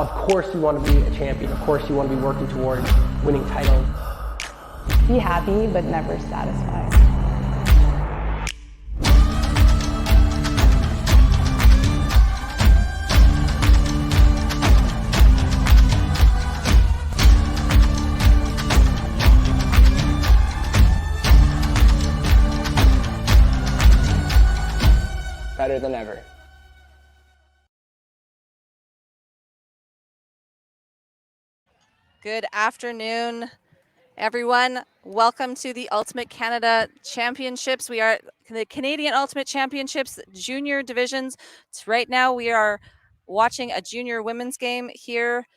Of course you want to be a champion. Of course you want to be working towards winning titles. Be happy, but never satisfied. Better than ever. Good afternoon, everyone. Welcome to the Ultimate Canada Championships. We are the Canadian Ultimate Championships junior divisions. Right now, we are watching a junior women's game here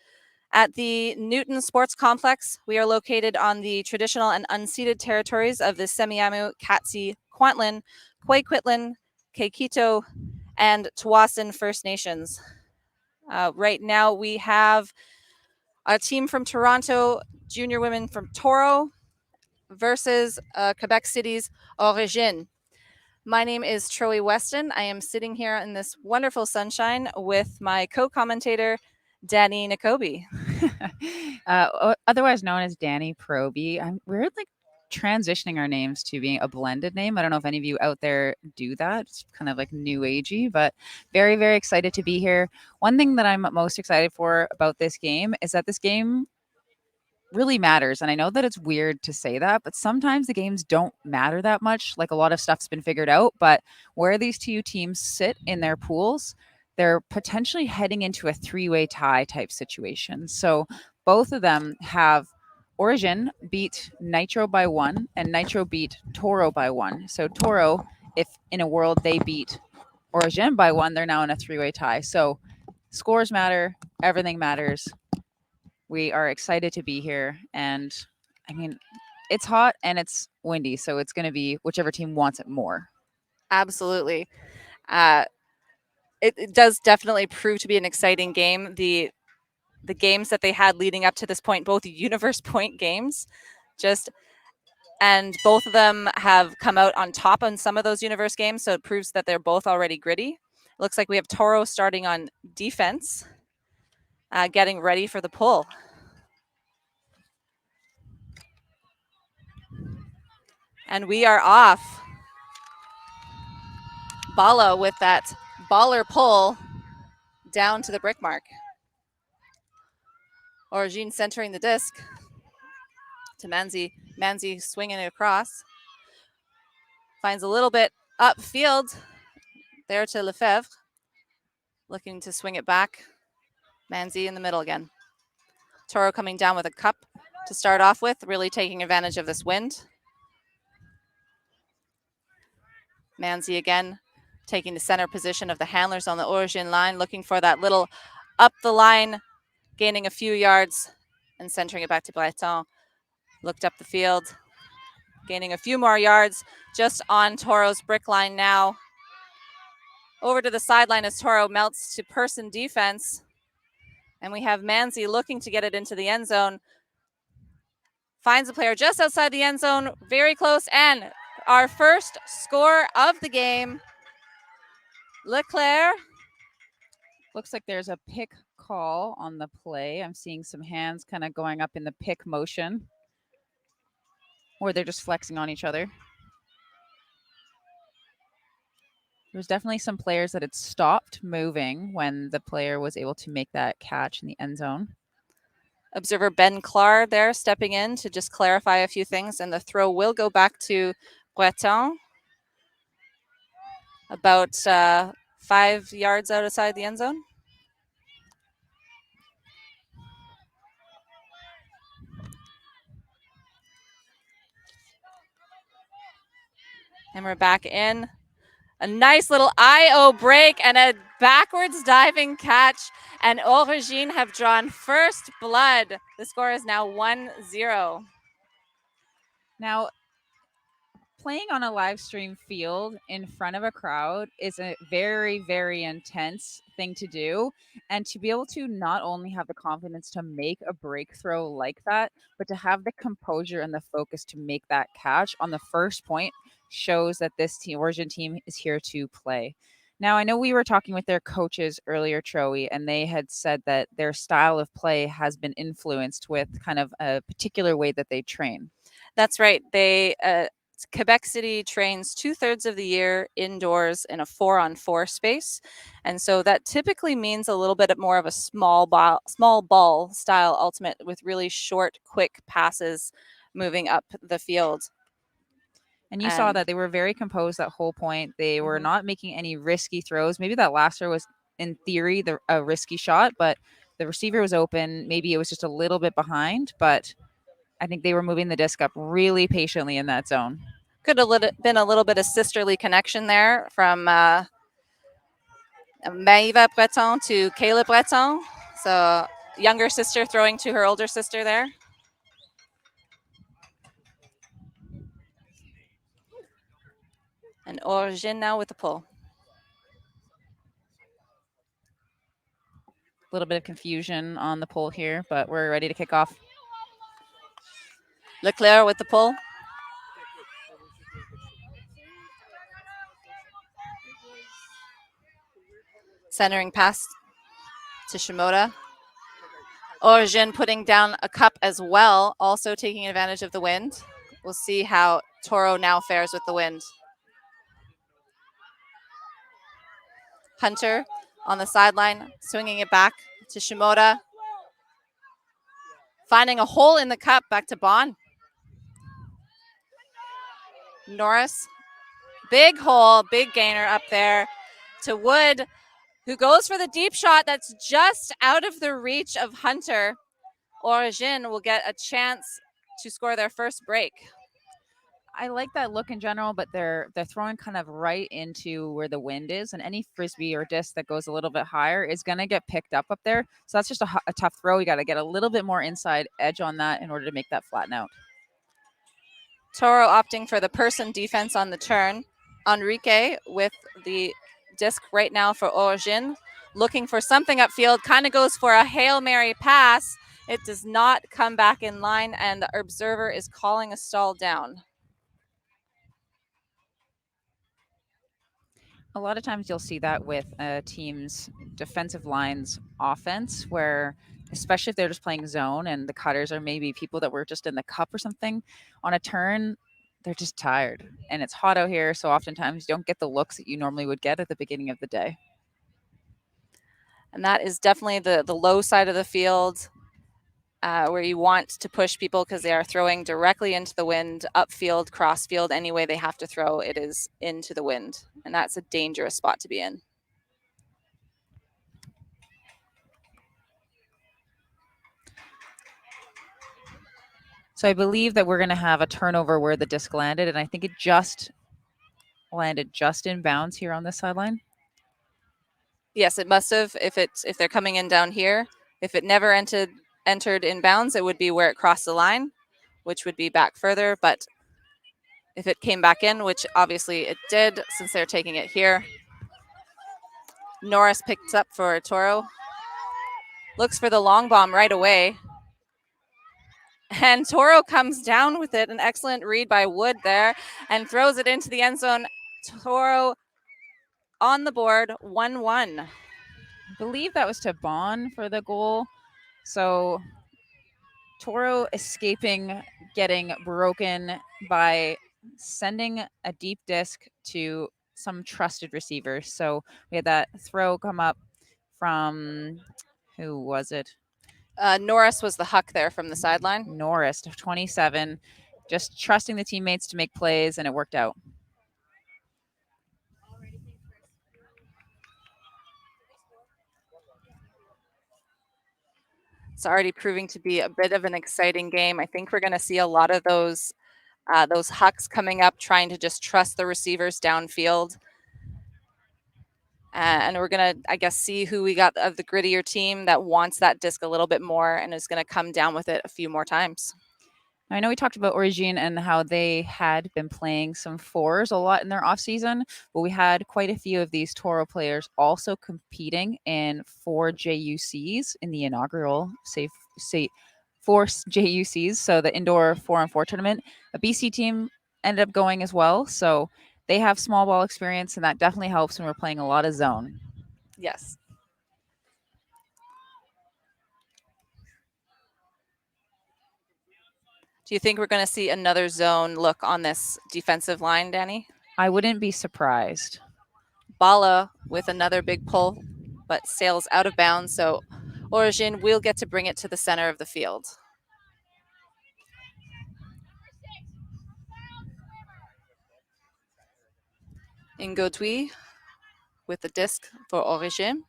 at the Newton Sports Complex. We are located on the traditional and unceded territories of the Semiahmoo, Katsi, Kwantlen, Kwajalein, Kaikito, and Tsawwassen First Nations. Right now, we have a team from Toronto, junior women from Toro versus Quebec City's Origine. My name is Troy Weston. I am sitting here in this wonderful sunshine with my co-commentator, Danny Nakobe. Otherwise known as Danny Proby. We're like transitioning our names to being a blended name. I don't know if any of you out there do that. It's kind of like new agey, but very, very excited to be here. One thing that I'm most excited for about this game is that this game really matters. And I know that it's weird to say that, but sometimes the games don't matter that much. Like a lot of stuff's been figured out, but where these two teams sit in their pools, they're potentially heading into a three-way tie type situation. So both of them have Origine beat Nitro by 1 and Nitro beat Toro by 1. So Toro, if in a world they beat Origine by 1, they're now in a three-way tie. So scores matter, everything matters. We are excited to be here. And I mean, it's hot and it's windy, so it's going to be whichever team wants it more. Absolutely. It does definitely prove to be an exciting game. The games that they had leading up to this point, both universe point games, and both of them have come out on top on some of those universe games, so it proves that they're both already gritty. It looks like we have Toro starting on defense, getting ready for the pull. And we are off. Bala with that baller pull down to the brick mark. Origine centering the disc to Manzi. Manzi swinging it across. Finds a little bit upfield there to Lefebvre. Looking to swing it back. Manzi in the middle again. Toro coming down with a cup to start off with, really taking advantage of this wind. Manzi again taking the center position of the handlers on the Origine line, looking for that little up the line, gaining a few yards and centering it back to Breton. Looked up the field, gaining a few more yards just on Toro's brick line now. Over to the sideline as Toro melts to person defense. And we have Manzi looking to get it into the end zone. Finds a player just outside the end zone, very close, and our first score of the game. Leclerc. Looks like there's a pick call on the play. I'm seeing some hands kind of going up in the pick motion. Or they're just flexing on each other. There's definitely some players that had stopped moving when the player was able to make that catch in the end zone. Observer Ben Clar there stepping in to just clarify a few things, and the throw will go back to Breton. About 5 yards outside the end zone. And we're back in. A nice little IO break and a backwards diving catch. And Origine have drawn first blood. The score is now 1-0. Now, playing on a live stream field in front of a crowd is a very, very intense thing to do. And to be able to not only have the confidence to make a breakthrow like that, but to have the composure and the focus to make that catch on the first point shows that this team, Origin team, is here to play. Now, I know we were talking with their coaches earlier, Troe, and they had said that their style of play has been influenced with kind of a particular way that they train. That's right. Quebec City trains 2/3 of the year indoors in a 4-on-4 space, and so that typically means a little bit more of a small ball style ultimate with really short, quick passes moving up the field. And you saw that they were very composed that whole point. They were not making any risky throws. Maybe that last throw was, in theory, a risky shot, but the receiver was open. Maybe it was just a little bit behind, but I think they were moving the disc up really patiently in that zone. Could have been a little bit of sisterly connection there from Maëva Breton to Kayla Breton. So younger sister throwing to her older sister there. And Origine now with the pull. A little bit of confusion on the pull here, but we're ready to kick off. Leclerc with the pull. Centering pass to Shimoda. Origine putting down a cup as well, also taking advantage of the wind. We'll see how Toro now fares with the wind. Hunter on the sideline, swinging it back to Shimoda. Finding a hole in the cup, back to Bond. Norris, big hole, big gainer up there to Wood, who goes for the deep shot that's just out of the reach of Hunter. Origine will get a chance to score their first break. I like that look in general, but they're throwing kind of right into where the wind is, and any frisbee or disc that goes a little bit higher is going to get picked up there. So that's just a tough throw. You got to get a little bit more inside edge on that in order to make that flatten out. Toro opting for the person defense on the turn. Enrique with the disc right now for Origine, looking for something upfield, kind of goes for a Hail Mary pass. It does not come back in line, and the observer is calling a stall down. A lot of times you'll see that with a team's defensive line's offense, where especially if they're just playing zone and the cutters are maybe people that were just in the cup or something, on a turn, they're just tired. And it's hot out here, so oftentimes you don't get the looks that you normally would get at the beginning of the day. And that is definitely the low side of the field, where you want to push people because they are throwing directly into the wind, upfield, crossfield, any way they have to throw, it is into the wind. And that's a dangerous spot to be in. So I believe that we're going to have a turnover where the disc landed, and I think it just landed just in bounds here on this sideline. Yes, it must have. If they're coming in down here, if it never entered in bounds, it would be where it crossed the line, which would be back further. But if it came back in, which obviously it did, since they're taking it here, Norris picks up for Toro. Looks for the long bomb right away. And Toro comes down with it. An excellent read by Wood there and throws it into the end zone. Toro on the board, 1-1. I believe that was to Bond for the goal. So Toro escaping getting broken by sending a deep disc to some trusted receivers. So we had that throw come up from, who was it? Norris was the huck there from the sideline. Norris, 27, just trusting the teammates to make plays, and it worked out. It's already proving to be a bit of an exciting game. I think we're going to see a lot of those hucks coming up, trying to just trust the receivers downfield. And we're going to, I guess, see who we got of the grittier team that wants that disc a little bit more and is going to come down with it a few more times. I know we talked about Origine and how they had been playing some fours a lot in their offseason, but we had quite a few of these Toro players also competing in 4 JUCs in the inaugural four JUCs, so the indoor 4-on-4 tournament. A BC team ended up going as well, so they have small ball experience, and that definitely helps when we're playing a lot of zone. Yes. Do you think we're going to see another zone look on this defensive line, Danny? I wouldn't be surprised. Bala with another big pull, but sails out of bounds. So Origine will get to bring it to the center of the field. Ingodui with the disc for Origine.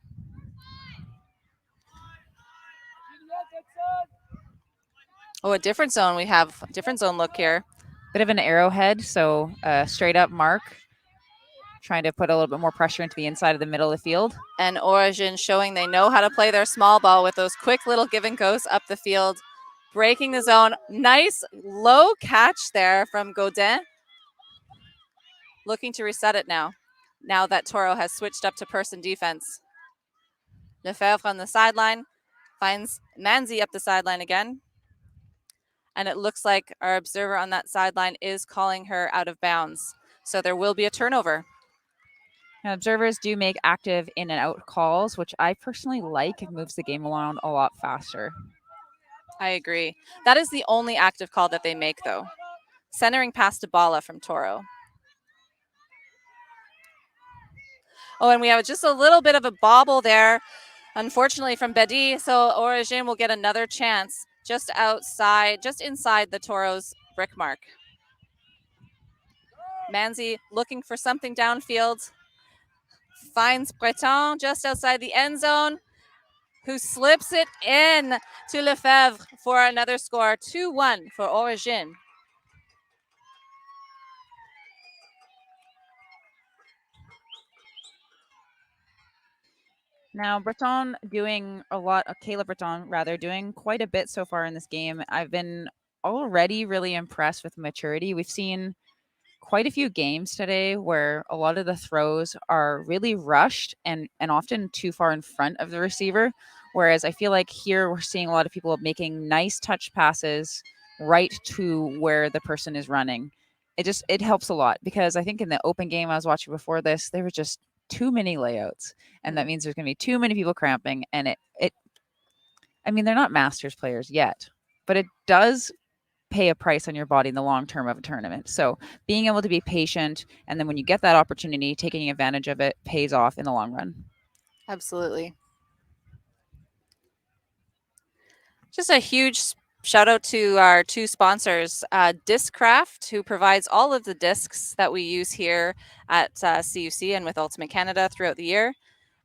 Oh, a different zone. We have a different zone look here. Bit of an arrowhead, so straight up mark, trying to put a little bit more pressure into the inside of the middle of the field. And Origine showing they know how to play their small ball with those quick little give and goes up the field, breaking the zone. Nice low catch there from Godin. Looking to reset it now that Toro has switched up to person defense. Lefebvre on the sideline finds Manzi up the sideline again. And it looks like our observer on that sideline is calling her out of bounds. So there will be a turnover. Now, observers do make active in and out calls, which I personally like. It moves the game along a lot faster. I agree. That is the only active call that they make, though. Centering past to Bala from Toro. Oh, and we have just a little bit of a bobble there, unfortunately, from Bedi. So Origine will get another chance just outside, just inside the Toro's brick mark. Manzi looking for something downfield. Finds Breton just outside the end zone, who slips it in to Lefebvre for another score. 2-1 for Origine. Now, Breton doing a lot, Kayla Breton rather, doing quite a bit so far in this game. I've been already really impressed with maturity. We've seen quite a few games today where a lot of the throws are really rushed and often too far in front of the receiver. Whereas I feel like here we're seeing a lot of people making nice touch passes right to where the person is running. It helps a lot, because I think in the open game I was watching before this, there were just too many layouts, and that means there's going to be too many people cramping, and I mean, they're not masters players yet, but it does pay a price on your body in the long term of a tournament. So being able to be patient, and then when you get that opportunity, taking advantage of it pays off in the long run. Absolutely. Just a huge shout out to our two sponsors, Discraft, who provides all of the discs that we use here at CUC and with Ultimate Canada throughout the year.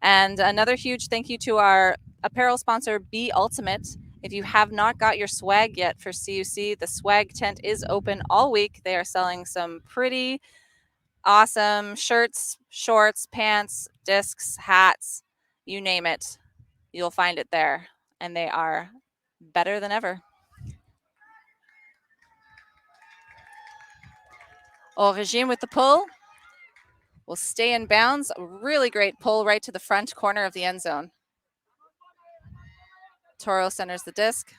And another huge thank you to our apparel sponsor, Be Ultimate. If you have not got your swag yet for CUC, the swag tent is open all week. They are selling some pretty awesome shirts, shorts, pants, discs, hats, you name it. You'll find it there. And they are better than ever. Origine with the pull. Will stay in bounds. A really great pull right to the front corner of the end zone. Toro centers the disc.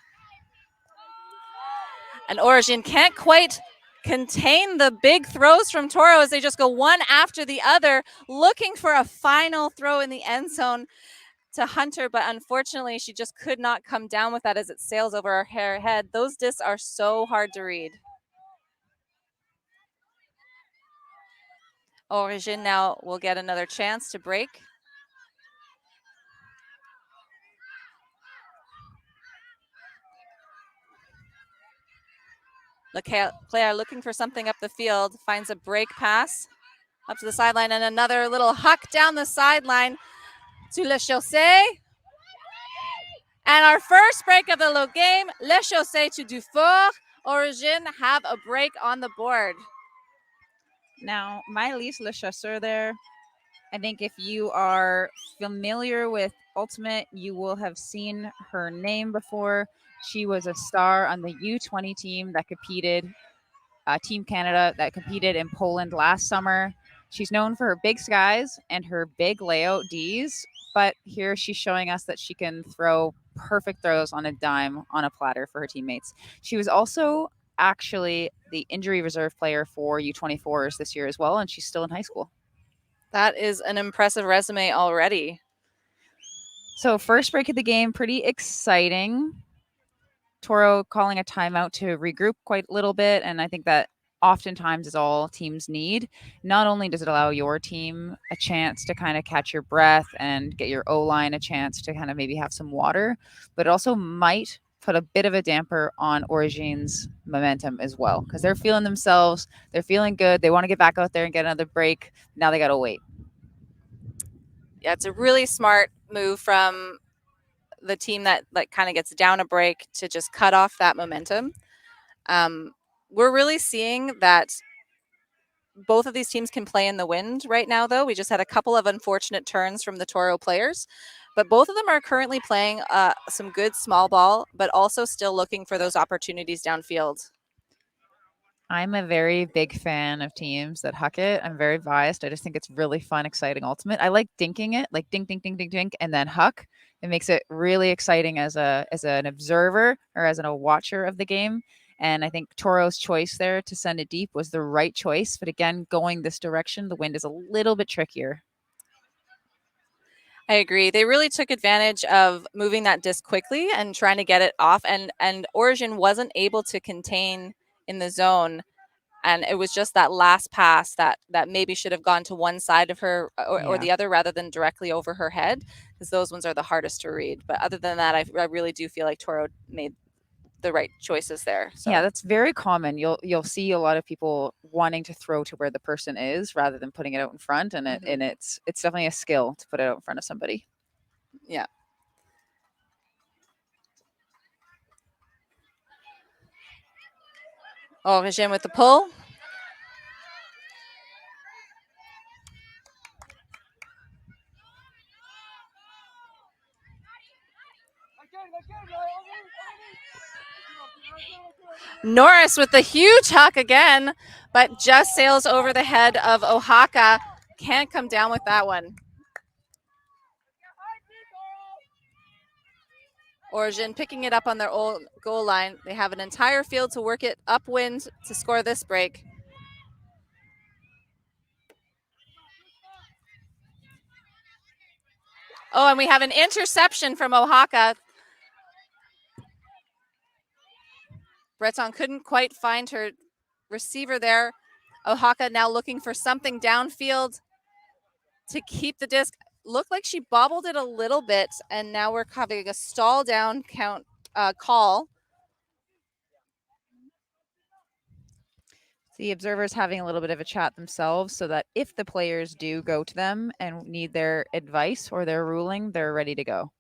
And Origine can't quite contain the big throws from Toro as they just go one after the other, looking for a final throw in the end zone to Hunter, but unfortunately she just could not come down with that as it sails over her head. Those discs are so hard to read. Origine now will get another chance to break. Player looking for something up the field, finds a break pass up to the sideline, and another little huck down the sideline to Le Chaussee. And our first break of the game, Le Chaussee to Dufour. Origine have a break on the board. Now, Maëlys Le Chasseur there, I think if you are familiar with Ultimate, you will have seen her name before. She was a star on the U20 team that competed, Team Canada, that competed in Poland last summer. She's known for her big skies and her big layout Ds, but here she's showing us that she can throw perfect throws on a dime on a platter for her teammates. She was also actually the injury reserve player for U24s this year as well, and she's still in high school. That is an impressive resume already. So first break of the game, pretty exciting. Toro calling a timeout to regroup quite a little bit, and I think that oftentimes is all teams need. Not only does it allow your team a chance to kind of catch your breath and get your O-line a chance to kind of maybe have some water, but it also might put a bit of a damper on Origine's momentum as well, because they're feeling themselves, they're feeling good, they want to get back out there and get another break. Now they got to wait. Yeah, it's a really smart move from the team that like kind of gets down a break to just cut off that momentum. We're really seeing that both of these teams can play in the wind right now, though. We just had a couple of unfortunate turns from the Toro players, but both of them are currently playing some good small ball, but also still looking for those opportunities downfield. I'm a very big fan of teams that huck it. I'm very biased. I just think it's really fun, exciting ultimate. I like dinking it, like dink, dink, dink, dink, dink, and then huck. It makes it really exciting as an observer or as a watcher of the game. And I think Toro's choice there to send it deep was the right choice. But again, going this direction, the wind is a little bit trickier. I agree. They really took advantage of moving that disc quickly and trying to get it off. And Origin wasn't able to contain in the zone. And it was just that last pass that maybe should have gone to one side of her or the other rather than directly over her head, because those ones are the hardest to read. But other than that, I really do feel like Toro made the right choices there. So. Yeah, that's very common. You'll see a lot of people wanting to throw to where the person is rather than putting it out in front, and it's definitely a skill to put it out in front of somebody. Yeah. Origine with the pull. Norris with the huge huck again, but just sails over the head of Oaxaca. Can't come down with that one. Origin picking it up on their own goal line. They have an entire field to work it upwind to score this break. Oh, and we have an interception from Oaxaca. Breton couldn't quite find her receiver there. Oaxaca now looking for something downfield to keep the disc. Looked like she bobbled it a little bit, and now we're having a stall down count call. The observers having a little bit of a chat themselves so that if the players do go to them and need their advice or their ruling, they're ready to go.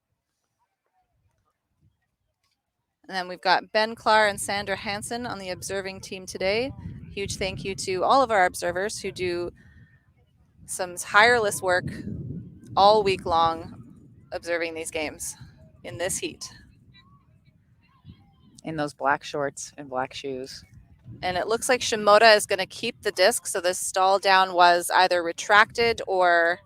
And then we've got Ben Clar and Sandra Hansen on the observing team today. Huge thank you to all of our observers who do some tireless work all week long observing these games in this heat. In those black shorts and black shoes. And it looks like Shimoda is going to keep the disc, so this stall down was either retracted or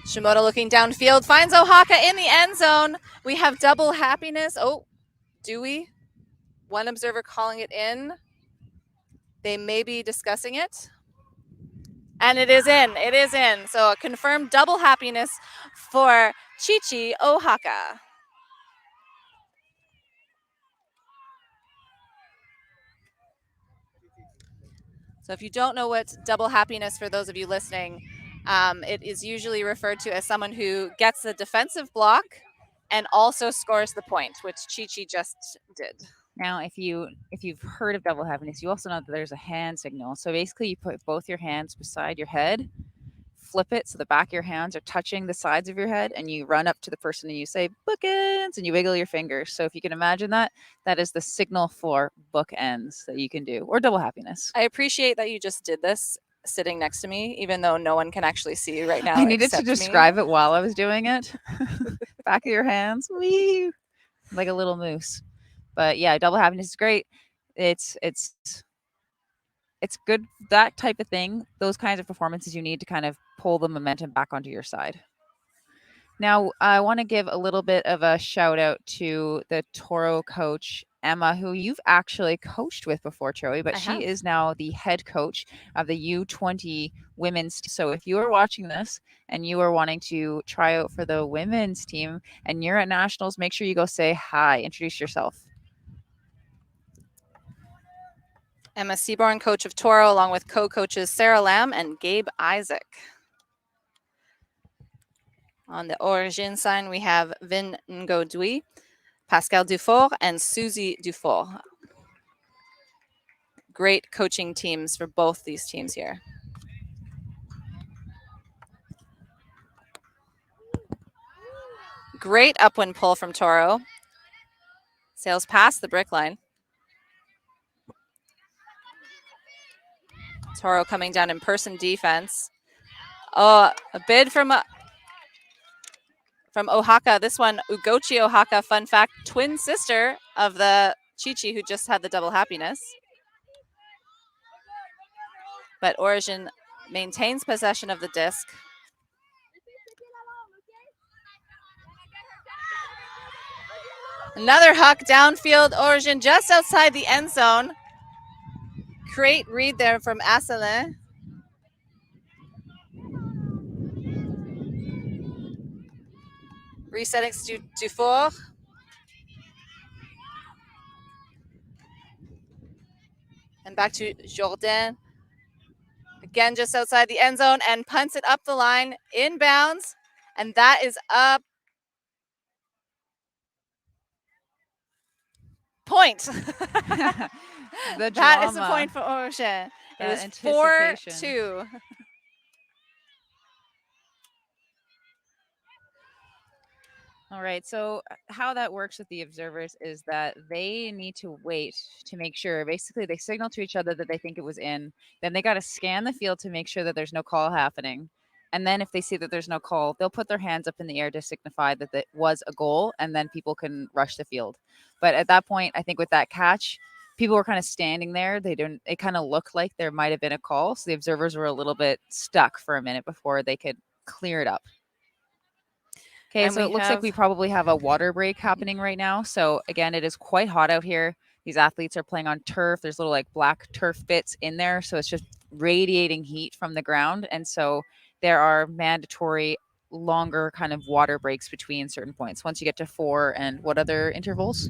Shimoda looking downfield, finds Oaxaca in the end zone. We have double happiness. Oh, do we? One observer calling it in. They may be discussing it. And it is in. It is in. So a confirmed double happiness for Chichi Oaxaca. So if you don't know what double happiness, for those of you listening, it is usually referred to as someone who gets the defensive block and also scores the point, which Chichi just did. Now, if you've heard of double happiness, you also know that there's a hand signal. So basically, you put both your hands beside your head, flip it so the back of your hands are touching the sides of your head, and you run up to the person and you say bookends, and you wiggle your fingers. So if you can imagine that, that is the signal for bookends that you can do, or double happiness. I appreciate that you just did this sitting next to me, even though no one can actually see you right now. I needed to describe it while I was doing it. Back of your hands, wee, like a little moose. But yeah, double happiness is great. It's good, that type of thing. Those kinds of performances you need to kind of pull the momentum back onto your side. Now, I want to give a little bit of a shout out to the Toro coach, Emma, who you've actually coached with before, Joey, but I she have. is now the head coach of the U20 women's team. So if you are watching this and you are wanting to try out for the women's team and you're at nationals, make sure you go say hi, introduce yourself. Emma Seaborn, coach of Toro, along with co-coaches Sarah Lamb and Gabe Isaac. On the Origine sign, we have Vin Ngodui, Pascal Dufour, and Susie Dufour. Great coaching teams for both these teams here. Great upwind pull from Toro. Sails past the brick line. Toro coming down in person defense. Oh, a bid from Oaxaca. This one, Ugochi Oaxaca, fun fact, twin sister of the Chichi who just had the double happiness. But Origine maintains possession of the disc. Another huck downfield, Origine just outside the end zone. Great read there from Asselin. Resetting Dufour. And back to Jourdain. Again, just outside the end zone and punts it up the line, inbounds. And that is up. Point. That is a point for Origine. It is 4-2. All right. So how that works with the observers is that they need to wait to make sure. Basically, they signal to each other that they think it was in. Then they got to scan the field to make sure that there's no call happening. And then if they see that there's no call, they'll put their hands up in the air to signify that it was a goal, and then people can rush the field. But at that point, I think with that catch, people were kind of standing there. It kind of looked like there might have been a call. So the observers were a little bit stuck for a minute before they could clear it up. Okay, so it looks like we probably have a water break happening right now. So again, it is quite hot out here. These athletes are playing on turf. There's little like black turf bits in there. So it's just radiating heat from the ground. And so there are mandatory longer kind of water breaks between certain points. Once you get to 4 and what other intervals?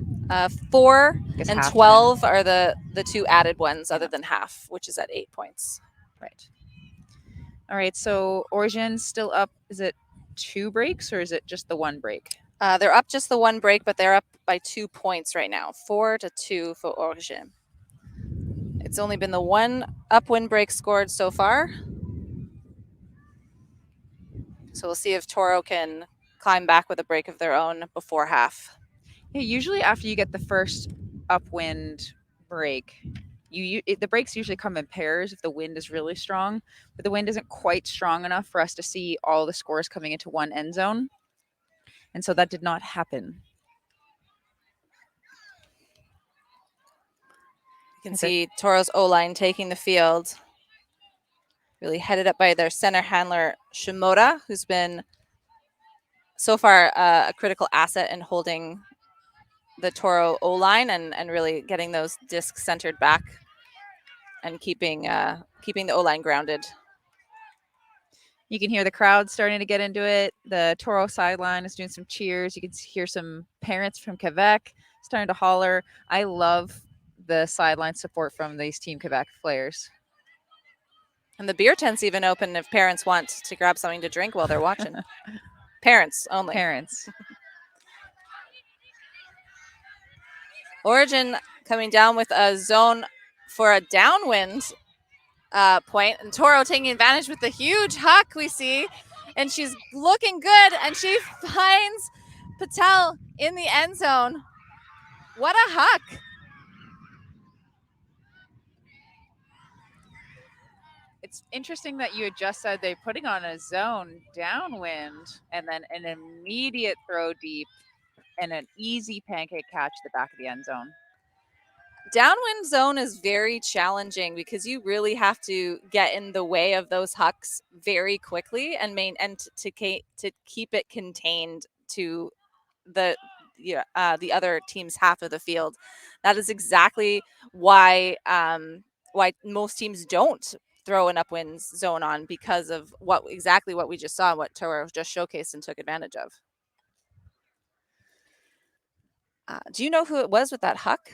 4 and 12 are the two added ones other than half, which is at 8 points. Right. All right, so Origine's still up. Is it 2 breaks or is it just the 1 break? They're up just the 1 break, but they're up by 2 points right now, 4-2 for Origine. It's only been the 1 upwind break scored so far. So we'll see if Toro can climb back with a break of their own before half. Yeah, usually after you get the first upwind break, the breaks usually come in pairs if the wind is really strong, but the wind isn't quite strong enough for us to see all the scores coming into one end zone. And so that did not happen. You can see Toro's O-line taking the field. Really headed up by their center handler, Shimoda, who's been so far a critical asset in holding the Toro O-line and really getting those discs centered back and keeping the O-line grounded. You can hear the crowd starting to get into it. The Toro sideline is doing some cheers. You can hear some parents from Quebec starting to holler. I love the sideline support from these Team Quebec players. And the beer tent's even open if parents want to grab something to drink while they're watching. Parents only. Parents. Origine coming down with a zone for a downwind point, and Toro taking advantage with the huge huck we see, and she's looking good, and she finds Patel in the end zone. What a huck. It's interesting that you had just said they're putting on a zone downwind and then an immediate throw deep and an easy pancake catch at the back of the end zone. Downwind zone is very challenging because you really have to get in the way of those hucks very quickly and to keep it contained to the the other team's half of the field. That is exactly why most teams don't throw an upwind zone on, because of what we just saw, what Toro just showcased and took advantage of. Do you know who it was with that huck?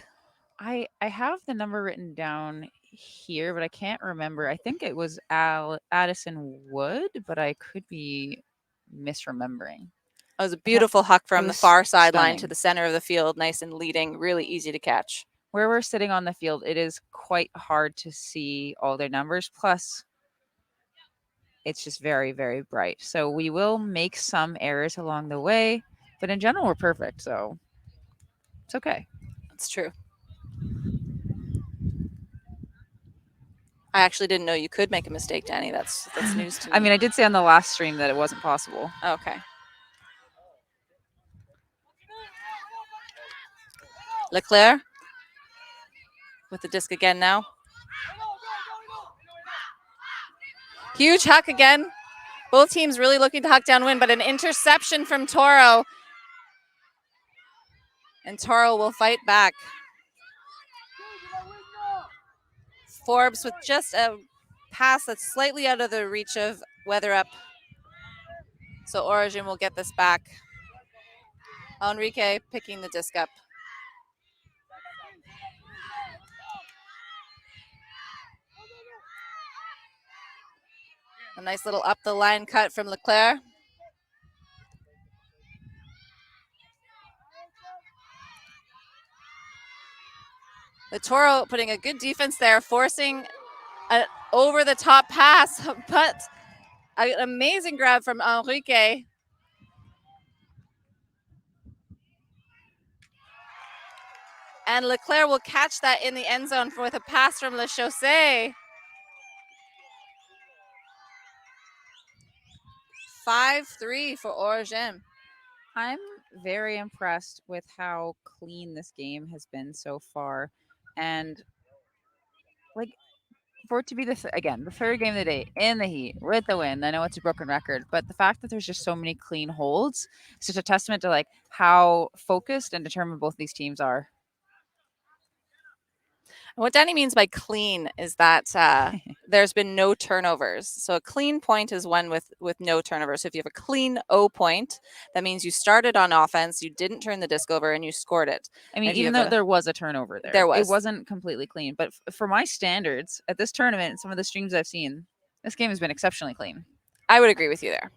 I have the number written down here, but I can't remember. I think it was Addison Wood, but I could be misremembering. It was a beautiful huck from the far sideline to stunning. the center of the field, nice and leading, really easy to catch. Where we're sitting on the field, it is quite hard to see all their numbers. Plus, it's just very, very bright. So we will make some errors along the way, but in general, we're perfect. So it's okay. That's true. I actually didn't know you could make a mistake, Danny. That's news to me. I mean, I did say on the last stream that it wasn't possible. Okay. Leclerc with the disc again now. Huge huck again. Both teams really looking to huck downwind, but an interception from Toro. And Toro will fight back. Forbes with just a pass that's slightly out of the reach of Weatherup. So Origine will get this back. Enrique picking the disc up. A nice little up the line cut from Leclerc. The Toro putting a good defense there, forcing an over the top pass, but an amazing grab from Enrique. And Leclerc will catch that in the end zone with a pass from Le Chaussee. 5-3 for Origine. I'm very impressed with how clean this game has been so far. And like for it to be the third game of the day in the heat with the win, I know it's a broken record, but the fact that there's just so many clean holds is just a testament to like how focused and determined both these teams are. What Danny means by clean is that there's been no turnovers. So a clean point is one with no turnovers. So if you have a clean O point, that means you started on offense, you didn't turn the disc over, and you scored it. I mean, even though there was a turnover there, there was. It wasn't completely clean. But for my standards at this tournament and some of the streams I've seen, this game has been exceptionally clean. I would agree with you there.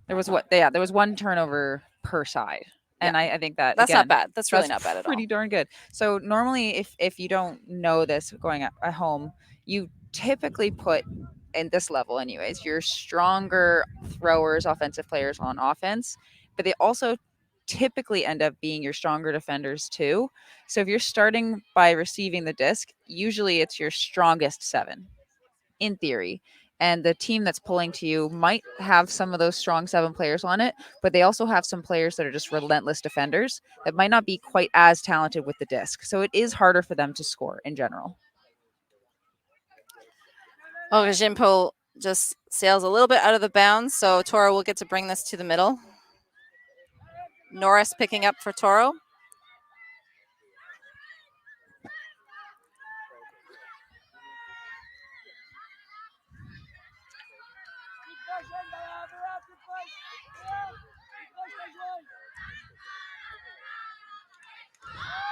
There was there was one turnover per side. And yeah. I think that that's again, not bad. That's really not bad at all. Pretty darn good. So normally, if you don't know this going at home, you typically put in this level, anyways, your stronger throwers, offensive players on offense, but they also typically end up being your stronger defenders too. So if you're starting by receiving the disc, usually it's your strongest 7, in theory. And the team that's pulling to you might have some of those strong 7 players on it, but they also have some players that are just relentless defenders that might not be quite as talented with the disc. So it is harder for them to score in general. Origine pull just sails a little bit out of the bounds, so Toro will get to bring this to the middle. Norris picking up for Toro.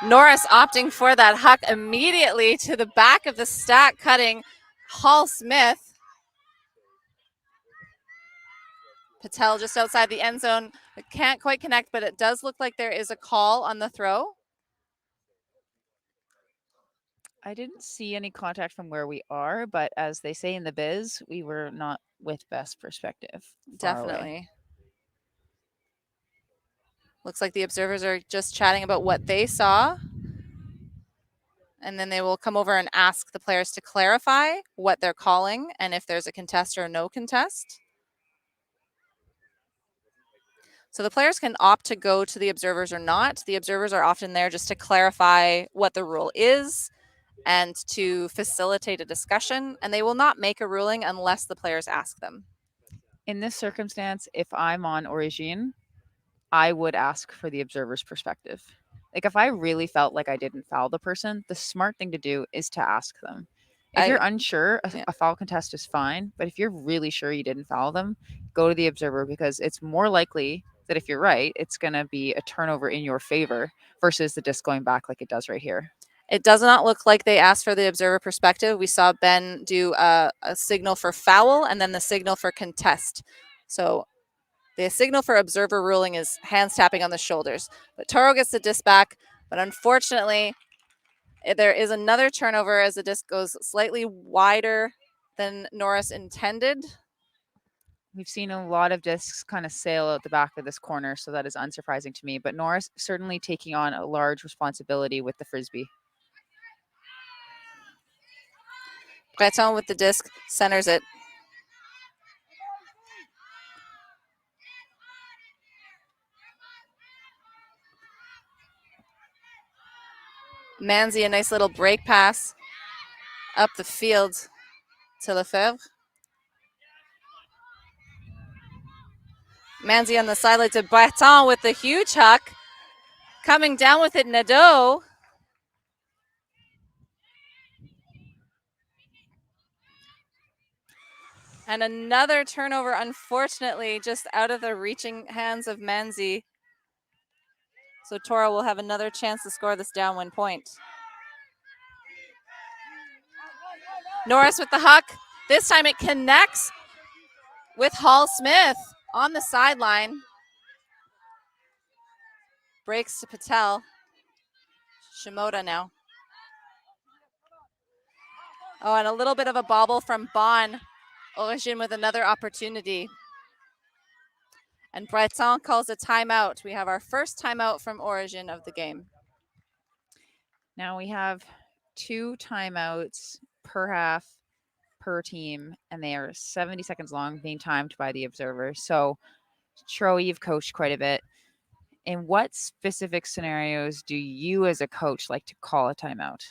Norris opting for that huck immediately to the back of the stack, cutting Hall Smith. Patel just outside the end zone. It can't quite connect, but it does look like there is a call on the throw. I didn't see any contact from where we are, but as they say in the biz, we were not with best perspective. Definitely. Looks like the observers are just chatting about what they saw. And then they will come over and ask the players to clarify what they're calling and if there's a contest or no contest. So the players can opt to go to the observers or not. The observers are often there just to clarify what the rule is and to facilitate a discussion, and they will not make a ruling unless the players ask them. In this circumstance, if I'm on Origine, I would ask for the observer's perspective. Like if I really felt like I didn't foul the person, the smart thing to do is to ask them. If you're unsure, yeah. a foul contest is fine. But if you're really sure you didn't foul them, go to the observer because it's more likely that if you're right, it's going to be a turnover in your favor versus the disc going back like it does right here. It does not look like they asked for the observer perspective. We saw Ben do a signal for foul and then the signal for contest. So the signal for observer ruling is hands tapping on the shoulders. But Toro gets the disc back. But unfortunately, there is another turnover as the disc goes slightly wider than Norris intended. We've seen a lot of discs kind of sail out the back of this corner, so that is unsurprising to me. But Norris certainly taking on a large responsibility with the Frisbee. Breton with the disc centers it. Manzi, a nice little break pass up the field to Lefebvre. Manzi on the sideline to Breton with the huge huck. Coming down with it, Nadeau. And another turnover, unfortunately, just out of the reaching hands of Manzi. So Toro will have another chance to score this downwind point. Norris with the huck. This time it connects with Hall Smith on the sideline. Breaks to Patel. Shimoda now. Oh, and a little bit of a bobble from Bon. Origine with another opportunity. And Breton calls a timeout. We have our first timeout from Origine of the game. Now we have 2 timeouts per half per team, and they are 70 seconds long, being timed by the observer. So, Tro, you've coached quite a bit. In what specific scenarios do you as a coach like to call a timeout?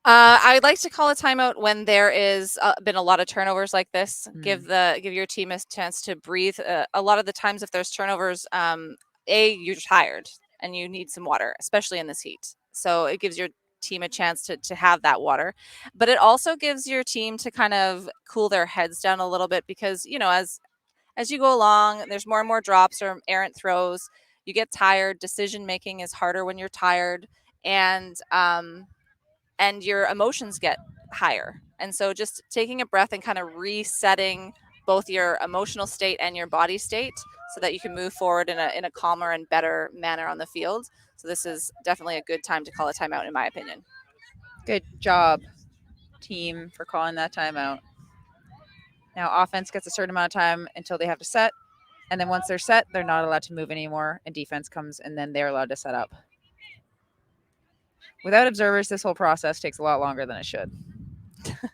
I'd like to call a timeout when there is been a lot of turnovers like this. Give your team a chance to breathe. A lot of the times, if there's turnovers, you're tired and you need some water, especially in this heat. So it gives your team a chance to have that water, but it also gives your team to kind of cool their heads down a little bit because as you go along, there's more and more drops or errant throws. You get tired. Decision making is harder when you're tired, and your emotions get higher. And so just taking a breath and kind of resetting both your emotional state and your body state so that you can move forward in a calmer and better manner on the field. So this is definitely a good time to call a timeout, in my opinion. Good job, team, for calling that timeout. Now offense gets a certain amount of time until they have to set. And then once they're set, they're not allowed to move anymore. And defense comes, and then they're allowed to set up. Without observers, this whole process takes a lot longer than it should.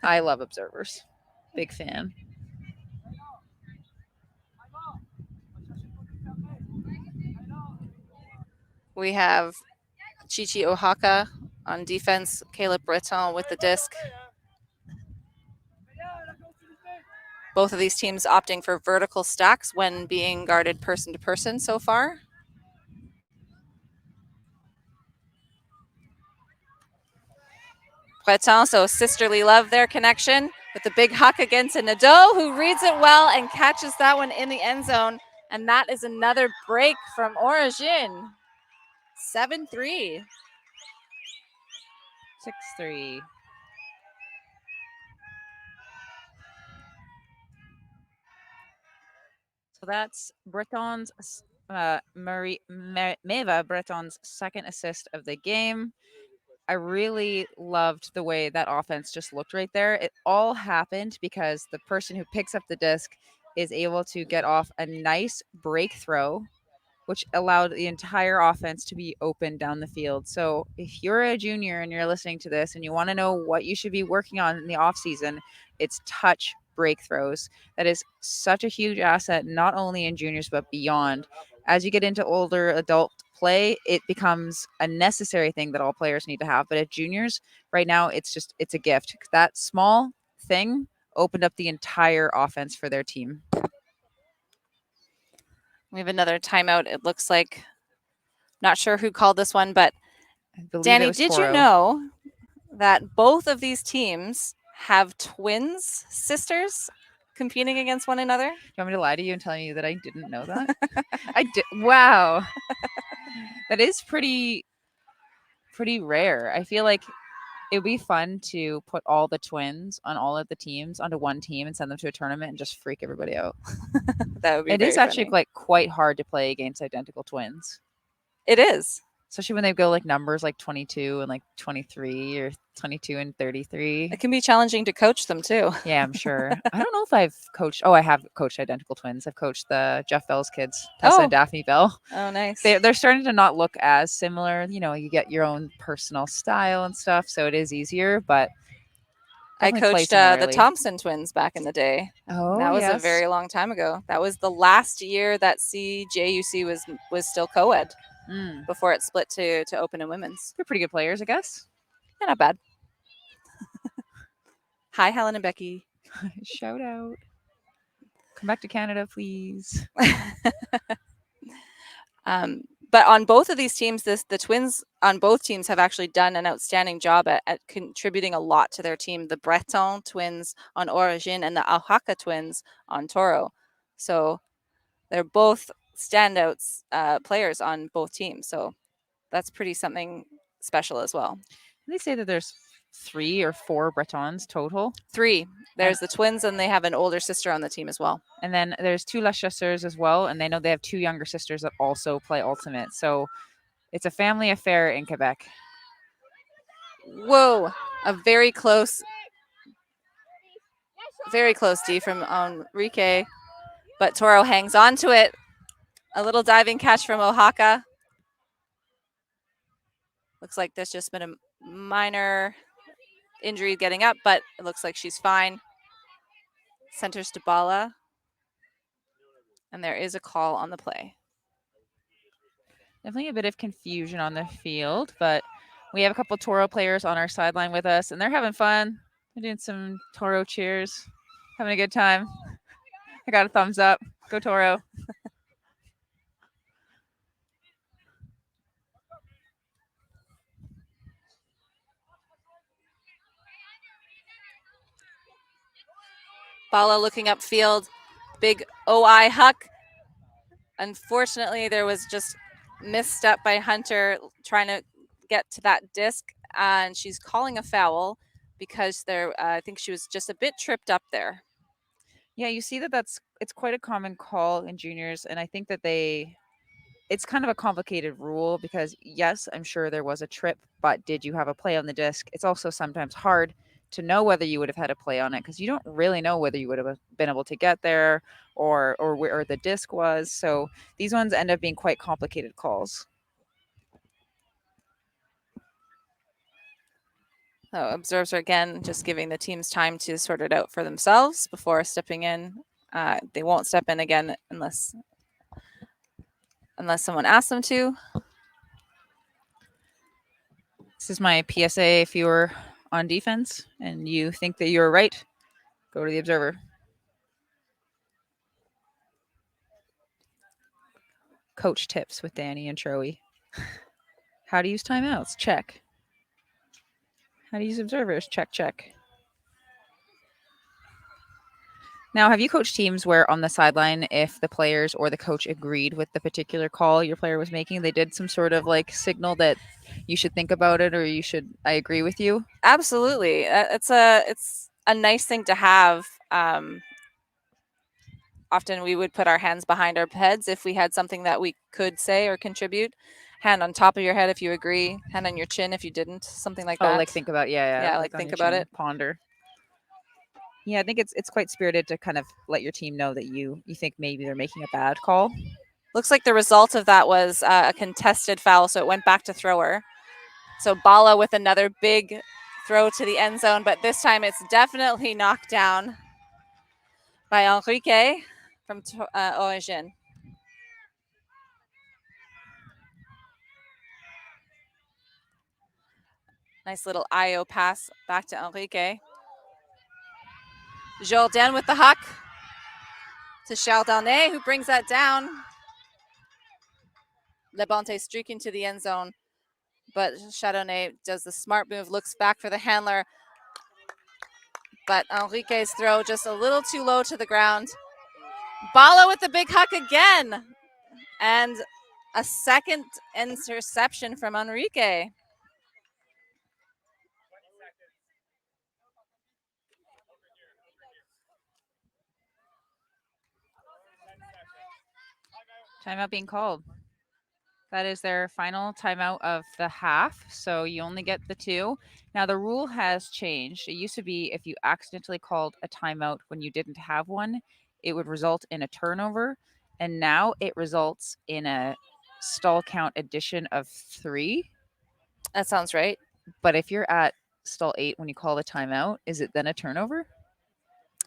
I love observers. Big fan. We have Chichi Oaxaca on defense, Caleb Breton with the disc. Both of these teams opting for vertical stacks when being guarded person to person so far. Breton, so sisterly love their connection with the big huck against Nadeau, who reads it well and catches that one in the end zone. And that is another break from Origine. 7-3. 6-3. So that's Breton's, Meva Breton's second assist of the game. I really loved the way that offense just looked right there. It all happened because the person who picks up the disc is able to get off a nice break throw, which allowed the entire offense to be open down the field. So if you're a junior and you're listening to this and you want to know what you should be working on in the offseason, it's touch break throws. That is such a huge asset, not only in juniors, but beyond. As you get into older adult play, it becomes a necessary thing that all players need to have. But at juniors, right now, it's a gift. That small thing opened up the entire offense for their team. We have another timeout. It looks like, not sure who called this one, but I believe it Danny, was did Toro. you know that both of these teams have twins sisters competing against one another? Do you want me to lie to you and tell you that I didn't know that? I did. Wow. That is pretty rare. I feel like it would be fun to put all the twins on all of the teams onto one team and send them to a tournament and just freak everybody out. That would be It very is actually funny. like quite hard to play against identical twins, It is. especially when they go like numbers like 22 and like 23 or 22 and 33. It can be challenging to coach them too. Yeah, I'm sure. I don't know if I've coached. Oh, I have coached identical twins. I've coached the Jeff Bell's kids, Tessa and Daphne Bell. Oh, nice. They're starting to not look as similar. You know, you get your own personal style and stuff, so it is easier. But I definitely play coached the similarly. Thompson twins back in the day. Oh, That was a yes. very long time ago. That was the last year that CUCJ was still co-ed before it split to open and women's. They're pretty good players, I guess. Yeah, not bad. Hi, Helen and Becky. Shout out. Come back to Canada, please. But on both of these teams, the twins on both teams have actually done an outstanding job at contributing a lot to their team. The Breton twins on Origine and the Oaxaca twins on Toro. So they're both standouts players on both teams. So that's pretty something special as well. They say that there's 3 or 4 Bretons total. 3. There's the twins, and they have an older sister on the team as well. And then there's 2 La Chasseurs as well, and they know they have 2 younger sisters that also play Ultimate. So it's a family affair in Quebec. Whoa, a very close D from Enrique, but Toro hangs on to it. A little diving catch from Oaxaca. Looks like there's just been a minor injury getting up, but it looks like she's fine. Centers to Bala. And there is a call on the play. Definitely a bit of confusion on the field, but we have a couple Toro players on our sideline with us, and they're having fun. They're doing some Toro cheers, having a good time. I got a thumbs up. Go Toro. Bala looking upfield. Big OI huck. Unfortunately, there was just misstep by Hunter trying to get to that disc, and she's calling a foul because I think she was just a bit tripped up there. Yeah, you see it's quite a common call in juniors, and I think that it's kind of a complicated rule because yes, I'm sure there was a trip, but did you have a play on the disc? It's also sometimes hard to know whether you would have had a play on it because you don't really know whether you would have been able to get there or where the disc was. So these ones end up being quite complicated calls. So observes are again just giving the teams time to sort it out for themselves before stepping in. They won't step in again unless someone asks them to. This is my PSA. If you were on defense and you think that you're right, go to the observer. Coach tips with Danny and Troy. How to use timeouts? Check. How to use observers? Check. Now, have you coached teams where on the sideline, if the players or the coach agreed with the particular call your player was making, they did some sort of like signal that you should think about it or I agree with you? Absolutely. It's a nice thing to have. Often we would put our hands behind our heads if we had something that we could say or contribute. Hand on top of your head if you agree. Hand on your chin if you didn't. Something like that. Oh, like think about yeah, like on think your about chin, it. ponder. Yeah, I think it's quite spirited to kind of let your team know that you think maybe they're making a bad call. Looks like the result of that was a contested foul, so it went back to thrower. So Bala with another big throw to the end zone, but this time it's definitely knocked down. by Enrique from Origine. Nice little IO pass back to Enrique. Jourdain with the huck to Chardonnay, who brings that down. Lebonte streaking to the end zone, but Chardonnay does the smart move, looks back for the handler, but Enrique's throw just a little too low to the ground. Bala with the big huck again, and a second interception from Enrique. Timeout being called. That is their final timeout of the half. So you only get the 2. Now the rule has changed. It used to be if you accidentally called a timeout when you didn't have one, it would result in a turnover. And now it results in a stall count addition of 3. That sounds right. But if you're at stall 8 when you call the timeout, is it then a turnover?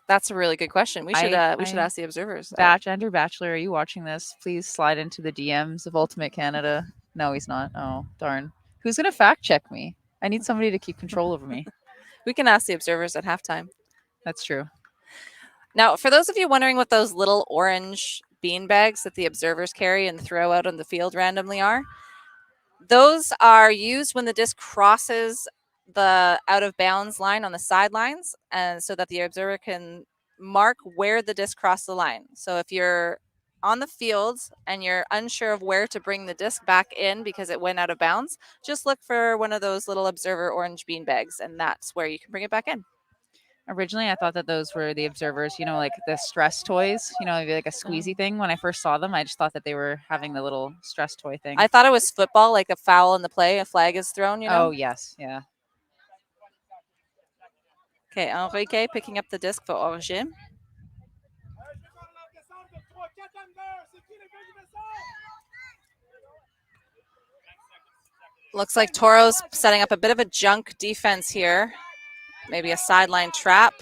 That's a really good question. We should ask the observers. Andrew Batchelor, are you watching this? Please slide into the DMs of Ultimate Canada. No, he's not. Oh, darn. Who's going to fact check me? I need somebody to keep control over me. We can ask the observers at halftime. That's true. Now, for those of you wondering what those little orange bean bags that the observers carry and throw out on the field randomly are, those are used when the disc crosses the out of bounds line on the sidelines, and so that the observer can mark where the disc crossed the line. So if you're on the field and you're unsure of where to bring the disc back in because it went out of bounds, just look for one of those little observer orange bean bags, and that's where you can bring it back in. Originally, I thought that those were the observers, like the stress toys, maybe like a squeezy thing. When I first saw them, I just thought that they were having the little stress toy thing. I thought it was football, like a foul in the play, a flag is thrown, Oh, yes. Yeah. Okay, Enrique picking up the disc for Origine. Looks like Toro's setting up a bit of a junk defense here. Maybe a sideline trap.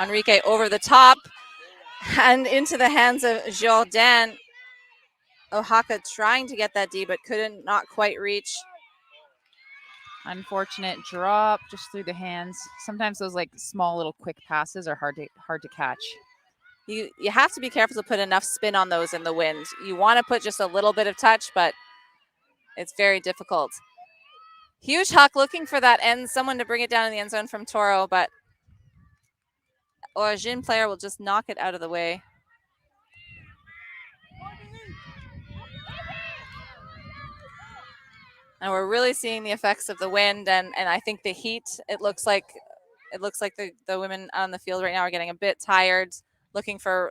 Enrique over the top and into the hands of Jourdain. Oaxaca trying to get that D, but couldn't, not quite reach. Unfortunate drop just through the hands. Sometimes those like small little quick passes are hard to catch. You have to be careful to put enough spin on those in the wind. You want to put just a little bit of touch, but it's very difficult. Huge huck looking for that end, someone to bring it down in the end zone from Toro, but Origine player will just knock it out of the way. And we're really seeing the effects of the wind and I think the heat. It looks like the women on the field right now are getting a bit tired, looking for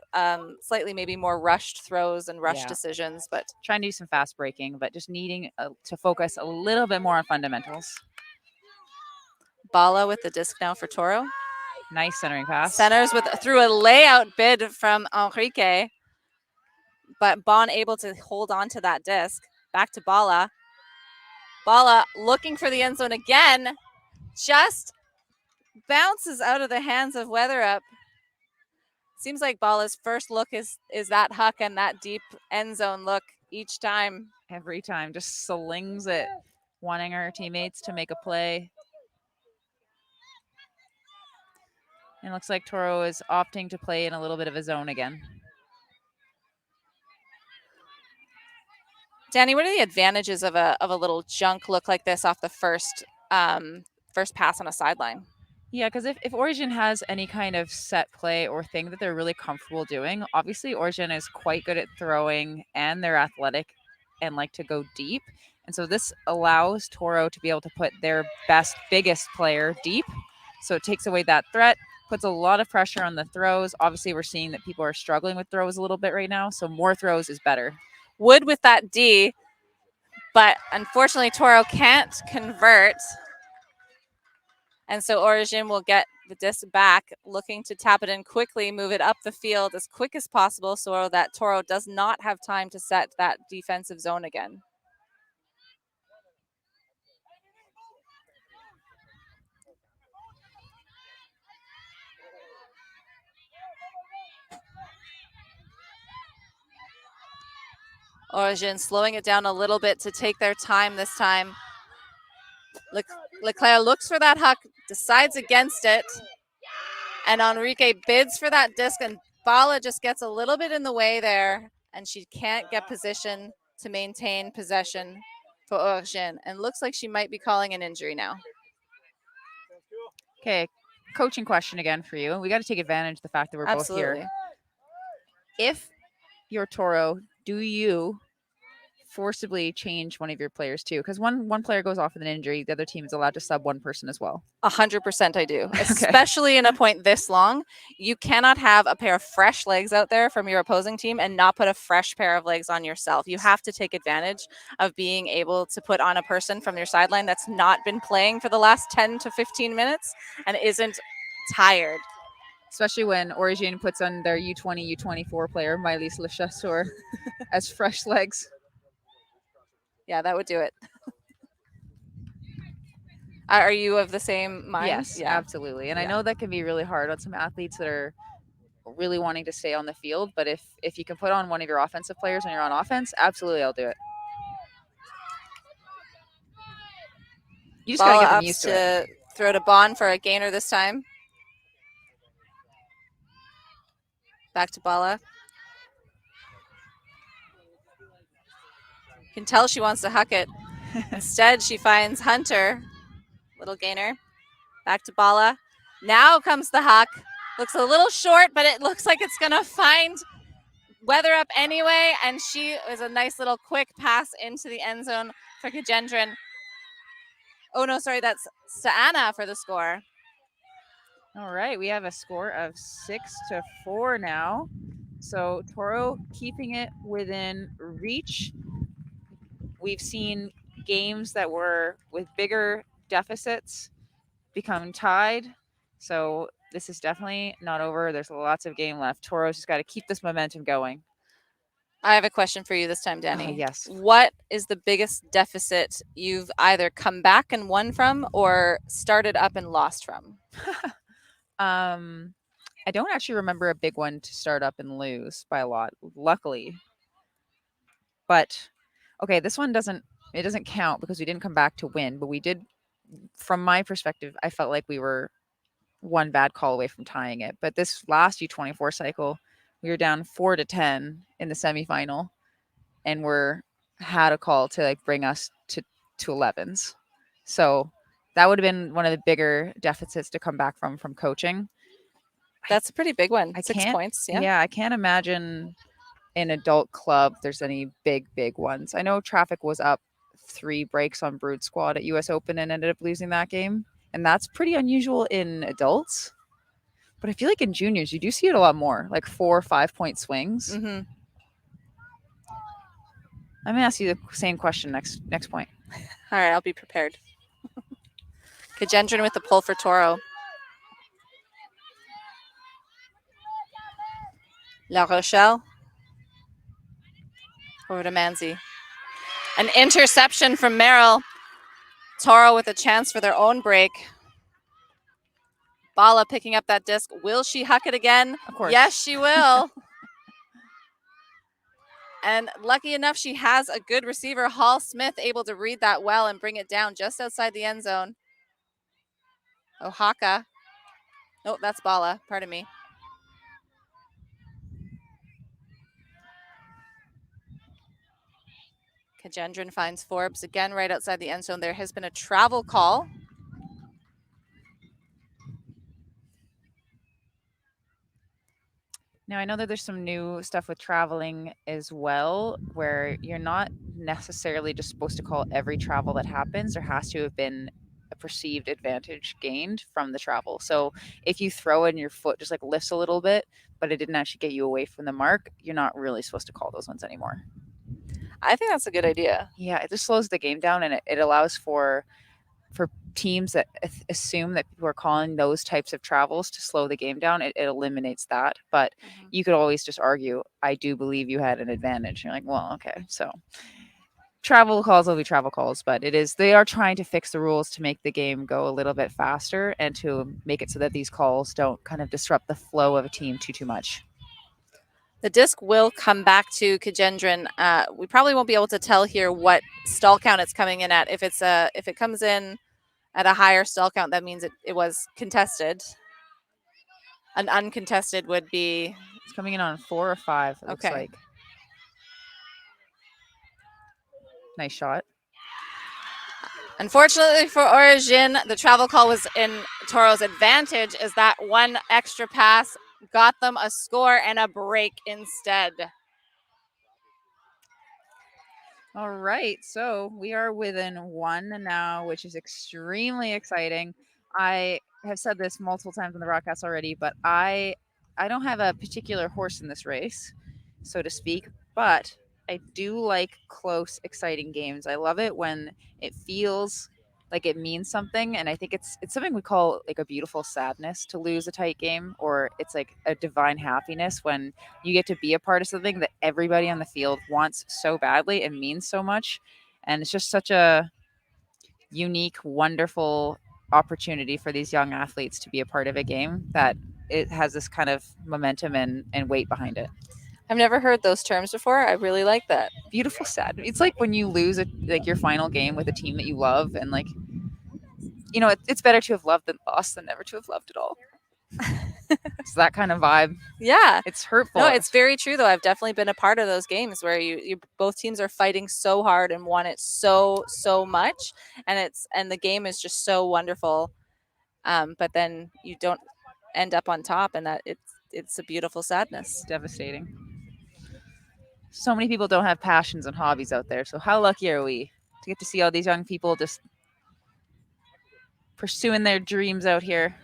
slightly maybe more rushed throws and rushed decisions, but trying to do some fast breaking, but just needing to focus a little bit more on fundamentals. Bala with the disc now for Toro. Nice centering pass. Centers through a layout bid from Enrique, but Bon able to hold on to that disc. Back to Bala. Bala looking for the end zone again, just bounces out of the hands of Weatherup. Seems like Bala's first look is that huck and that deep end zone look each time. Every time, just slings it, wanting our teammates to make a play. And it looks like Toro is opting to play in a little bit of a zone again. Danny, what are the advantages of a little junk look like this off the first pass on a sideline? Yeah, because if Origine has any kind of set play or thing that they're really comfortable doing, obviously Origine is quite good at throwing and they're athletic and like to go deep. And so this allows Toro to be able to put their best, biggest player deep. So it takes away that threat, puts a lot of pressure on the throws. Obviously, we're seeing that people are struggling with throws a little bit right now. So more throws is better. Wood with that D, but unfortunately Toro can't convert. And so Origine will get the disc back, looking to tap it in quickly, move it up the field as quick as possible so that Toro does not have time to set that defensive zone again. Origine slowing it down a little bit to take their time this time. Leclerc looks for that huck, decides against it, and Enrique bids for that disc, and Bala just gets a little bit in the way there, and she can't get position to maintain possession for Origine, and looks like she might be calling an injury now. Okay, coaching question again for you. We got to take advantage of the fact that we're both here. If you're Toro, do you forcibly change one of your players too? Because one player goes off with an injury, the other team is allowed to sub one person as well. 100% I do, especially in a point this long. You cannot have a pair of fresh legs out there from your opposing team and not put a fresh pair of legs on yourself. You have to take advantage of being able to put on a person from your sideline that's not been playing for the last 10 to 15 minutes and isn't tired. Especially when Origine puts on their U20, U24 player, Miley's Lechasseur, as fresh legs. Yeah, that would do it. Are you of the same mind? Yes, yeah. Absolutely. And I know that can be really hard on some athletes that are really wanting to stay on the field. But if you can put on one of your offensive players when you're on offense, absolutely, I'll do it. You just got to get them used to it. Throw to Bond for a gainer this time. Back to Bala. You can tell she wants to huck it. Instead, she finds Hunter. Little gainer. Back to Bala. Now comes the huck. Looks a little short, but it looks like it's going to find Weather Up anyway. And she is a nice little quick pass into the end zone for Kagendran. Oh, no, sorry. That's Saana for the score. All right. We have a score of 6-4 now. So Toro keeping it within reach. We've seen games that were with bigger deficits become tied. So this is definitely not over. There's lots of game left. Toro's just got to keep this momentum going. I have a question for you this time, Danny. Yes. What is the biggest deficit you've either come back and won from or started up and lost from? I don't actually remember a big one to start up and lose by a lot, luckily. But okay, this one doesn't count because we didn't come back to win, but we did. From my perspective, I felt like we were one bad call away from tying it. But this last U24 cycle, we were down 4-10 in the semifinal, and had a call to like bring us to 11s. So that would have been one of the bigger deficits to come back from coaching. That's a pretty big one. 6 points. Yeah, I can't imagine in adult club there's any big ones. I know Traffic was up 3 breaks on Brood Squad at US Open and ended up losing that game, and that's pretty unusual in adults. But I feel like in juniors you do see it a lot more, like 4 or 5 point swings. Mm-hmm. I'm gonna ask you the same question next point. All right, I'll be prepared. Kagendran with the pull for Toro. La Rochelle. Over to Manzi. An interception from Merrill. Toro with a chance for their own break. Bala picking up that disc. Will she huck it again? Of course. Yes, she will. And lucky enough, she has a good receiver, Hall Smith, able to read that well and bring it down just outside the end zone. Oaxaca. Oh, that's Bala. Pardon me. Kagendran finds Forbes again right outside the end zone. There has been a travel call. Now, I know that there's some new stuff with traveling as well, where you're not necessarily just supposed to call every travel that happens. There has to have been a perceived advantage gained from the travel. So if you throw it and your foot just like lifts a little bit, but it didn't actually get you away from the mark, you're not really supposed to call those ones anymore. I think that's a good idea. Yeah, it just slows the game down, and it allows for teams that assume that people are calling those types of travels to slow the game down. It eliminates that. But you could always just argue, I do believe you had an advantage. You're like, well, okay. So travel calls will be travel calls, but they are trying to fix the rules to make the game go a little bit faster and to make it so that these calls don't kind of disrupt the flow of a team too much. The disc will come back to Kajendran. We probably won't be able to tell here what stall count it's coming in at. If it comes in at a higher stall count, that means it was contested. An uncontested would be. It's coming in on 4 or 5, it looks Okay. like. Nice shot. Unfortunately for Origine, the travel call was in Toro's advantage as that one extra pass got them a score and a break instead. All right, so we are within 1 now, which is extremely exciting. I have said this multiple times on the broadcast already, but I don't have a particular horse in this race, so to speak, but I do like close, exciting games. I love it when it feels like it means something, and I think it's something we call like a beautiful sadness to lose a tight game, or it's like a divine happiness when you get to be a part of something that everybody on the field wants so badly and means so much. And it's just such a unique, wonderful opportunity for these young athletes to be a part of a game that it has this kind of momentum and weight behind it. I've never heard those terms before. I really like that. Beautiful sad. It's like when you lose like your final game with a team that you love, and like, you know, it's better to have loved than lost than never to have loved at all. It's that kind of vibe. Yeah. It's hurtful. No, it's very true though. I've definitely been a part of those games where you both teams are fighting so hard and want it so much, and the game is just so wonderful. But then you don't end up on top, and that it's a beautiful sadness. Devastating. So many people don't have passions and hobbies out there. So how lucky are we to get to see all these young people just pursuing their dreams out here?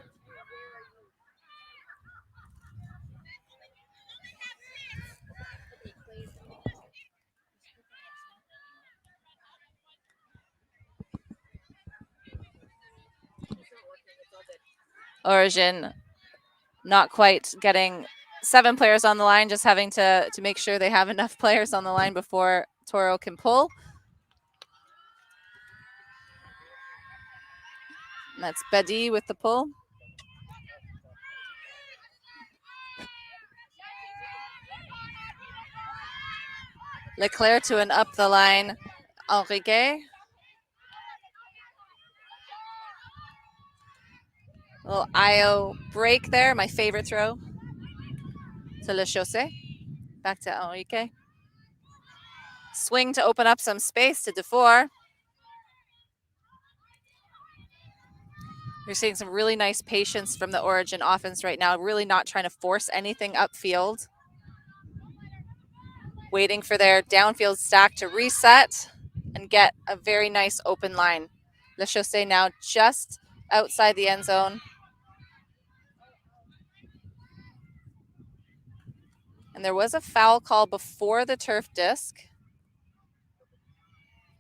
Origine not quite getting 7 players on the line, just having to make sure they have enough players on the line before Toro can pull. And that's Bedi with the pull. Leclerc to an up the line Enrique. Little IO break there, my favorite throw. To Le Chaussee. Back to Enrique. Swing to open up some space to Dufour. You're seeing some really nice patience from the Origin offense right now, really not trying to force anything upfield. Waiting for their downfield stack to reset and get a very nice open line. Le Chaussee now just outside the end zone. And there was a foul call before the turf disc.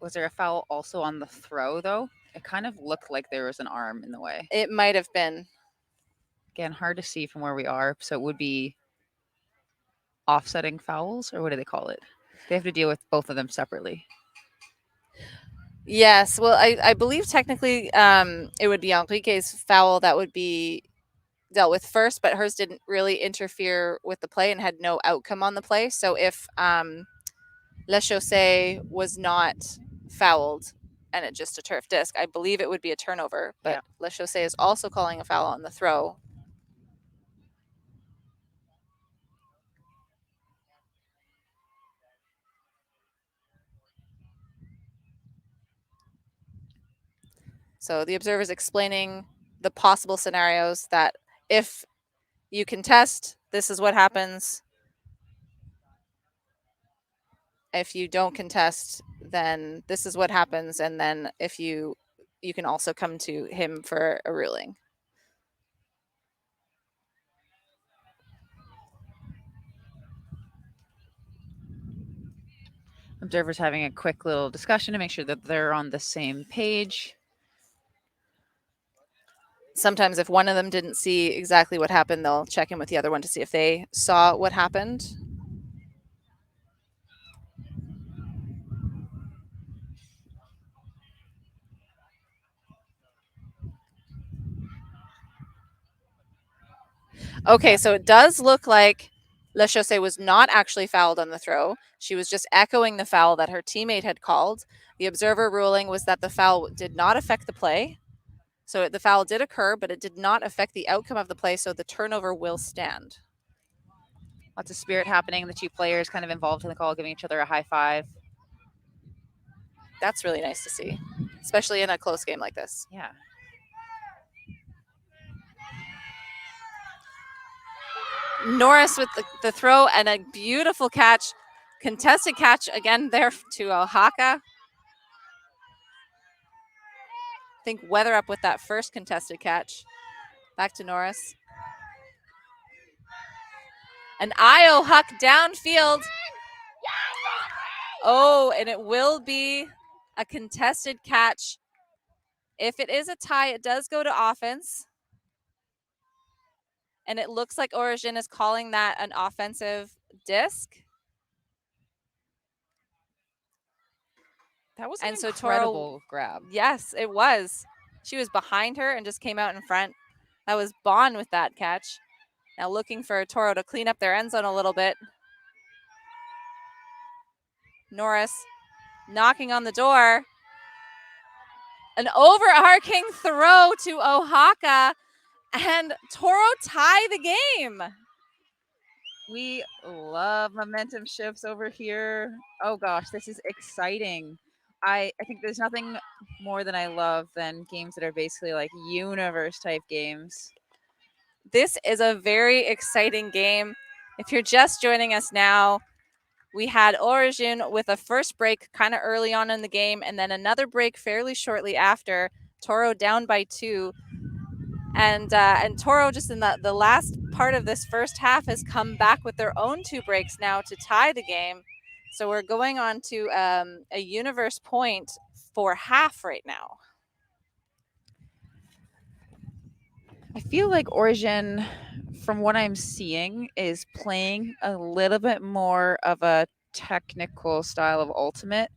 Was there a foul also on the throw, though? It kind of looked like there was an arm in the way. It might have been. Again, hard to see from where we are. So it would be offsetting fouls, or what do they call it? They have to deal with both of them separately. Yes. Well, I believe technically it would be Enrique's foul that would be dealt with first, but hers didn't really interfere with the play and had no outcome on the play. So if Le Chaussee was not fouled and it just a turf disc, I believe it would be a turnover. But Yeah. Le Chaussee is also calling a foul on the throw. So the observer is explaining the possible scenarios that if you contest, this is what happens. If you don't contest, then this is what happens. And then if you can also come to him for a ruling. Observers having a quick little discussion to make sure that they're on the same page. Sometimes if one of them didn't see exactly what happened, they'll check in with the other one to see if they saw what happened. Okay, so it does look like Le Chaussee was not actually fouled on the throw. She was just echoing the foul that her teammate had called. The observer ruling was that the foul did not affect the play. So the foul did occur, but it did not affect the outcome of the play, so the turnover will stand. Lots of spirit happening. The two players kind of involved in the call, giving each other a high five. That's really nice to see, especially in a close game like this. Yeah. Norris with the throw and a beautiful catch. Contested catch again there to Oaxaca. I think Weather up with that first contested catch. Back to Norris. An Io Huck downfield. Oh, and it will be a contested catch. If it is a tie, it does go to offense. And it looks like Origine is calling that an offensive disc. That was an And so incredible Toro, grab. yes, it was. She was behind her and just came out in front. That was Bond with that catch. Now looking for Toro to clean up their end zone a little bit. Norris knocking on the door. An overarching throw to Oaxaca, and Toro tie the game. We love momentum shifts over here. Oh gosh, this is exciting. I think there's nothing more than I love than games that are basically like universe type games. This is a very exciting game. If you're just joining us now, we had Origine with a first break kind of early on in the game, and then another break fairly shortly after. Toro down by 2. And Toro just in the last part of this first half has come back with their own 2 breaks now to tie the game. So we're going on to a universe point for half right now. I feel like Origin, from what I'm seeing, is playing a little bit more of a technical style of ultimate.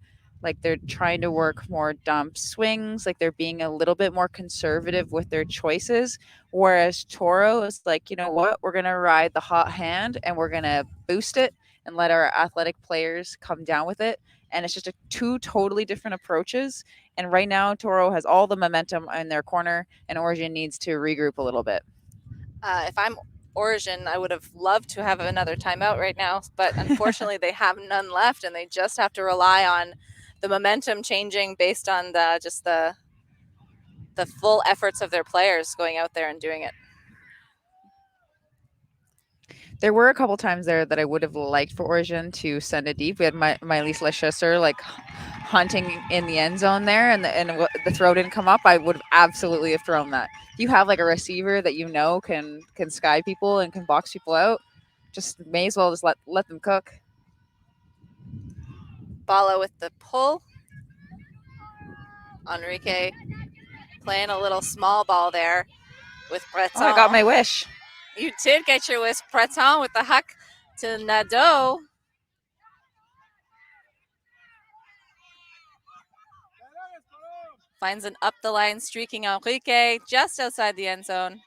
Like they're trying to work more dump swings, like they're being a little bit more conservative with their choices. Whereas Toro is like, you know what, we're gonna ride the hot hand and we're gonna boost it and let our athletic players come down with it. And it's just a 2 totally different approaches. And right now, Toro has all the momentum in their corner, and Origin needs to regroup a little bit. If I'm Origin, I would have loved to have another timeout right now, but unfortunately they have none left, and they just have to rely on the momentum changing based on the full efforts of their players going out there and doing it. There were a couple times there that I would have liked for Origin to send it deep. We had Miley Leicester like hunting in the end zone there, and the throw didn't come up. I would have absolutely have thrown that. If you have like a receiver that you know can sky people and can box people out, just may as well just let them cook. Bala with the pull. Enrique playing a little small ball there with Breton. Oh, I got my wish. You did get your wish. Breton with the huck to Nadeau. Finds an up the line streaking Enrique just outside the end zone.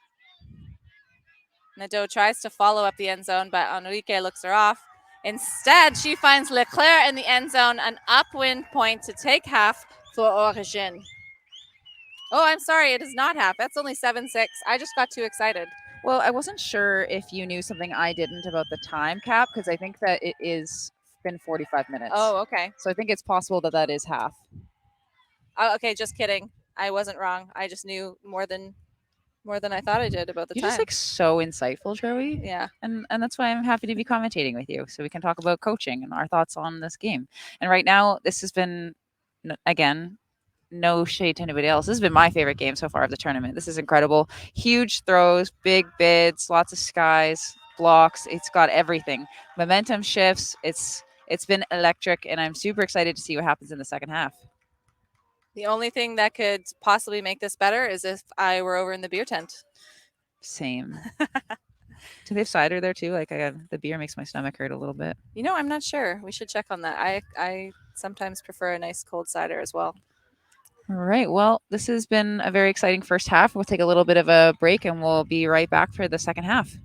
Nadeau tries to follow up the end zone, but Enrique looks her off. Instead, she finds Leclerc in the end zone, an upwind point to take half for Origine. Oh, I'm sorry, it is not half. That's only 7-6. I just got too excited. Well, I wasn't sure if you knew something I didn't about the time cap, because I think that it is been 45 minutes. Oh, okay. So I think it's possible that that is half. Oh, okay, just kidding. I wasn't wrong. I just knew more than I thought I did about the You're time. just like so insightful, Joey. Yeah. And that's why I'm happy to be commentating with you, so we can talk about coaching and our thoughts on this game. And right now, this has been, again, no shade to anybody else. This has been my favorite game so far of the tournament. This is incredible. Huge throws, big bids, lots of skies, blocks. It's got everything. Momentum shifts. It's been electric, and I'm super excited to see what happens in the second half. The only thing that could possibly make this better is if I were over in the beer tent. Same. Do they have cider there too? Like the beer makes my stomach hurt a little bit. You know, I'm not sure. We should check on that. I sometimes prefer a nice cold cider as well. All right. Well, this has been a very exciting first half. We'll take a little bit of a break and we'll be right back for the second half.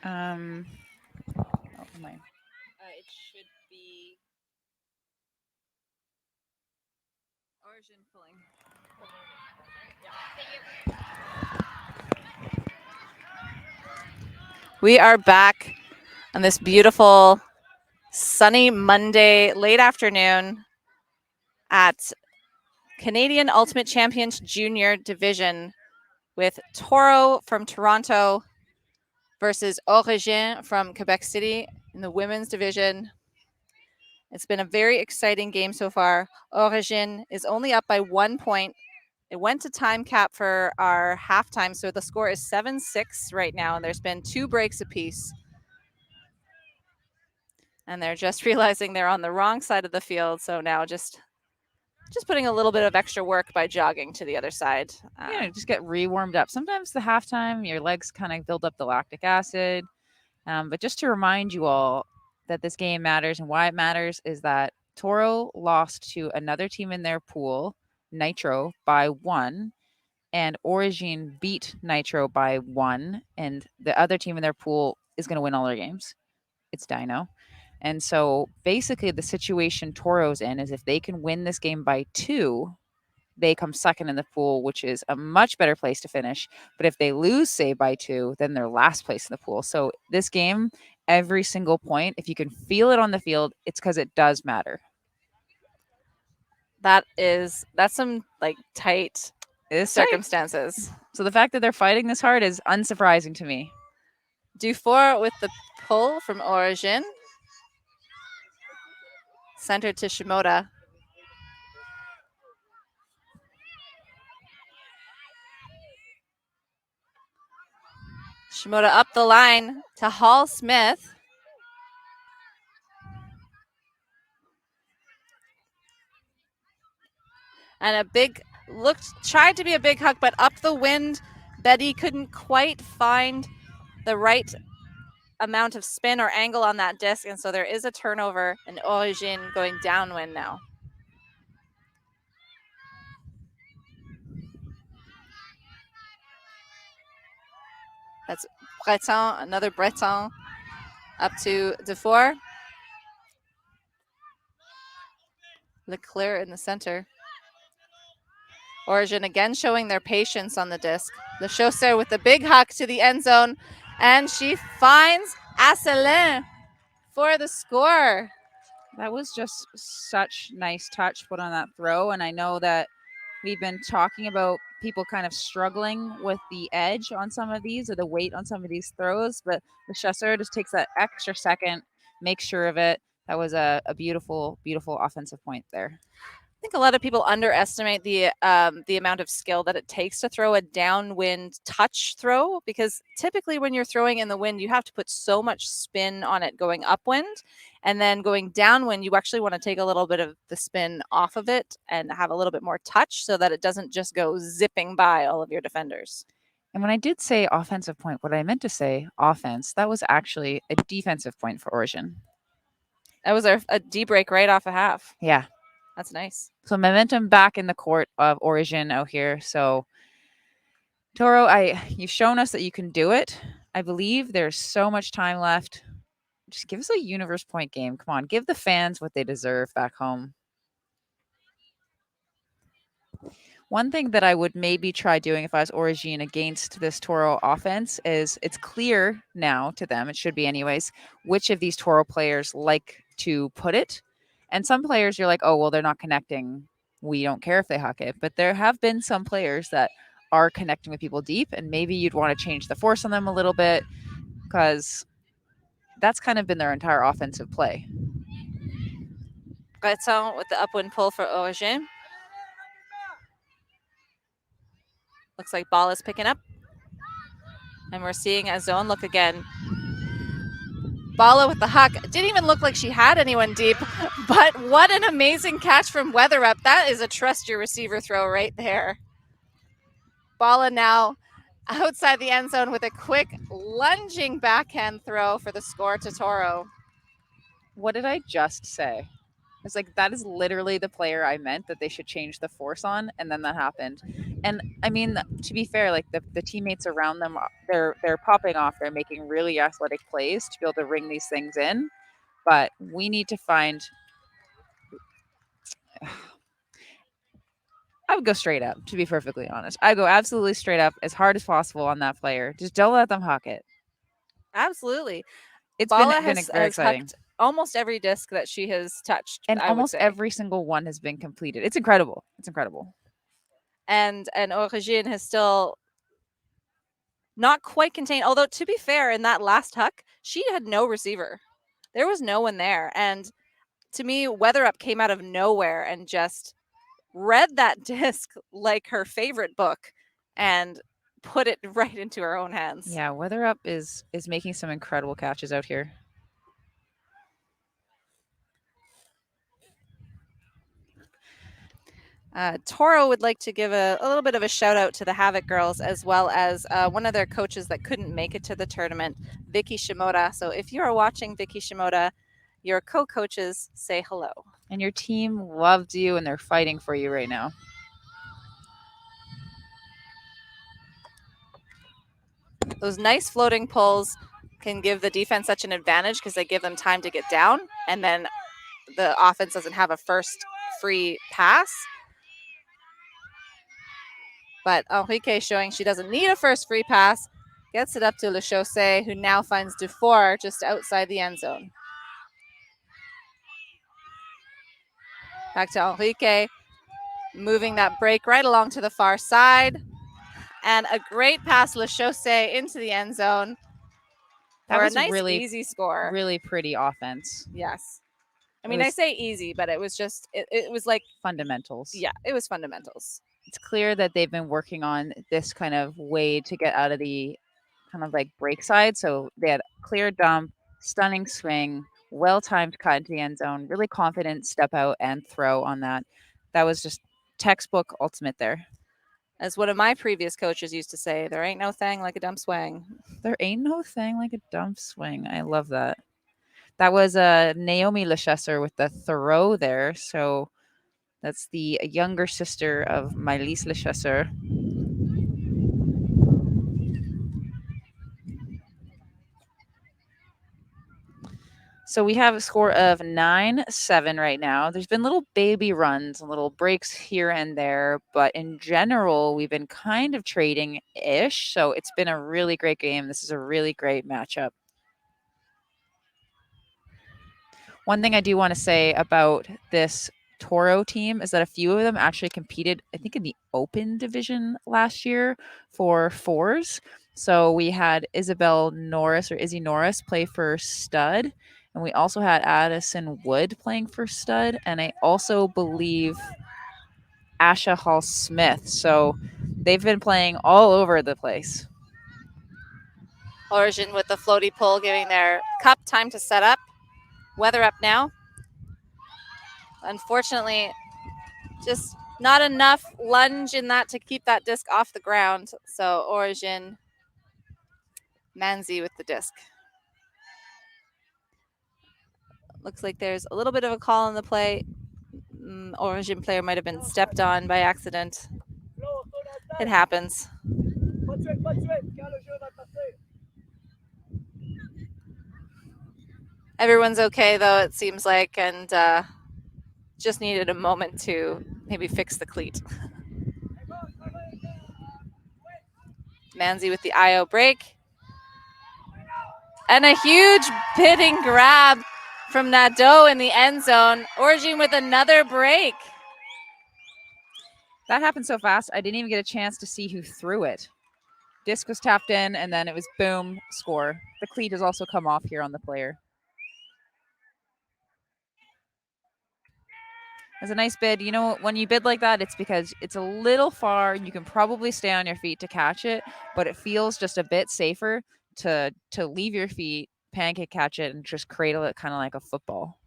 Oh my. It should be Origine pulling. We are back on this beautiful sunny Monday late afternoon at Canadian Ultimate Champions Junior Division with Toro from Toronto versus Origine from Quebec City in the women's division. It's been a very exciting game so far. Origine is only up by 1 point. It went to time cap for our halftime, so the score is 7-6 right now, and there's been 2 breaks apiece. And they're just realizing they're on the wrong side of the field, so now just putting a little bit of extra work by jogging to the other side. Just get re-warmed up. Sometimes the halftime, your legs kind of build up the lactic acid. But just to remind you all that this game matters and why it matters is that Toro lost to another team in their pool, Nitro, by 1, and Origine beat Nitro by 1, and the other team in their pool is going to win all their games. It's Dino. And so basically the situation Toro's in is if they can win this game by 2, they come second in the pool, which is a much better place to finish. But if they lose, say, by 2, then they're last place in the pool. So this game, every single point, if you can feel it on the field, it's because it does matter. That's some like tight circumstances. Tight. So the fact that they're fighting this hard is unsurprising to me. Dufour with the pull from Origine. Center to Shimoda. Shimoda up the line to Hall Smith. And a big, tried to be a big hook, but up the wind, Betty couldn't quite find the right amount of spin or angle on that disc. And so there is a turnover and Origine going downwind now. That's Breton, another Breton up to Dufour. Leclerc in the center. Origine again showing their patience on the disc. The Chausser with the big huck to the end zone, and she finds Asselin for the score. That was just such nice touch put on that throw, and I know that we've been talking about people kind of struggling with the edge on some of these or the weight on some of these throws, but the Chausser just takes that extra second, makes sure of it. That was a beautiful, beautiful offensive point there. I think a lot of people underestimate the amount of skill that it takes to throw a downwind touch throw, because typically when you're throwing in the wind, you have to put so much spin on it going upwind, and then going downwind, you actually want to take a little bit of the spin off of it and have a little bit more touch so that it doesn't just go zipping by all of your defenders. And when I did say offensive point, what I meant to say offense, that was actually a defensive point for Origine. That was a D break right off a half. Yeah. That's nice. So momentum back in the court of Origine out here. So Toro, you've shown us that you can do it. I believe there's so much time left. Just give us a universe point game. Come on, give the fans what they deserve back home. One thing that I would maybe try doing if I was Origine against this Toro offense is it's clear now to them, it should be anyways, which of these Toro players like to put it. And some players you're like, oh, well, they're not connecting. We don't care if they huck it. But there have been some players that are connecting with people deep, and maybe you'd want to change the force on them a little bit because that's kind of been their entire offensive play. Breton with the upwind pull for Origine. Looks like ball is picking up. And we're seeing a zone look again. Bala with the huck. It didn't even look like she had anyone deep, but what an amazing catch from Weatherup. That is a trust your receiver throw right there. Bala now outside the end zone with a quick lunging backhand throw for the score to Toro. What did I just say? It's like that is literally the player I meant that they should change the force on, and then that happened. And I mean, to be fair, like the teammates around them, they're popping off. They're making really athletic plays to be able to ring these things in. But we need to find. I would go straight up, to be perfectly honest. I go absolutely straight up as hard as possible on that player. Just don't let them huck it. Absolutely. It's Bala been very has exciting. hucked almost every disc that she has touched, And I would almost say. every single one has been completed. It's incredible. It's incredible. And Origine has still not quite contained. Although, to be fair, in that last huck, she had no receiver. There was no one there. And to me, Weather Up came out of nowhere and just read that disc like her favorite book and put it right into her own hands. Yeah, Weather Up is making some incredible catches out here. Toro would like to give a little bit of a shout out to the Havoc girls, as well as one of their coaches that couldn't make it to the tournament, Vicky Shimoda. So if you are watching, Vicky Shimoda, your co-coaches say hello. And your team loved you, and they're fighting for you right now. Those nice floating pulls can give the defense such an advantage because they give them time to get down, and then the offense doesn't have a first free pass. But Enrique showing she doesn't need a first free pass. Gets it up to Le Chaussee, who now finds Dufour just outside the end zone. Back to Enrique, moving that break right along to the far side. And a great pass, Le Chaussee, into the end zone. That was a nice, really easy score. Really pretty offense. Yes. I mean, I say easy, but it was just, it was like fundamentals. Yeah, it was fundamentals. It's clear that they've been working on this kind of way to get out of the kind of like break side. So they had clear dump, stunning swing, well-timed cut into the end zone, really confident step out and throw on that. That was just textbook ultimate there. As one of my previous coaches used to say, there ain't no thing like a dump swing. There ain't no thing like a dump swing. I love that. That was Naomi Lechesser with the throw there. So that's the younger sister of Maëlys Lechesser. So we have a score of 9-7 right now. There's been little baby runs and little breaks here and there, but in general, we've been kind of trading ish. So it's been a really great game. This is a really great matchup. One thing I do want to say about this Toro team is that a few of them actually competed, I think, in the open division last year for fours. So we had Isabel Norris or Izzy Norris play for stud. And we also had Addison Wood playing for stud. And I also believe Asha Hall Smith. So they've been playing all over the place. Origine with the floaty pull, giving their cup time to set up. Weather Up now. Unfortunately, just not enough lunge in that to keep that disc off the ground. So Origine, Manzi with the disc. Looks like there's a little bit of a call on the play. Origine player might have been stepped on by accident. It happens. Everyone's okay, though, it seems like, and just needed a moment to maybe fix the cleat. Manzi with the IO break. And a huge pitting grab from Nadeau in the end zone. Origine with another break. That happened so fast, I didn't even get a chance to see who threw it. Disc was tapped in, and then it was boom, score. The cleat has also come off here on the player. It's a nice bid. You know, when you bid like that, it's because it's a little far. You can probably stay on your feet to catch it, but it feels just a bit safer to leave your feet, pancake catch it, and just cradle it kind of like a football.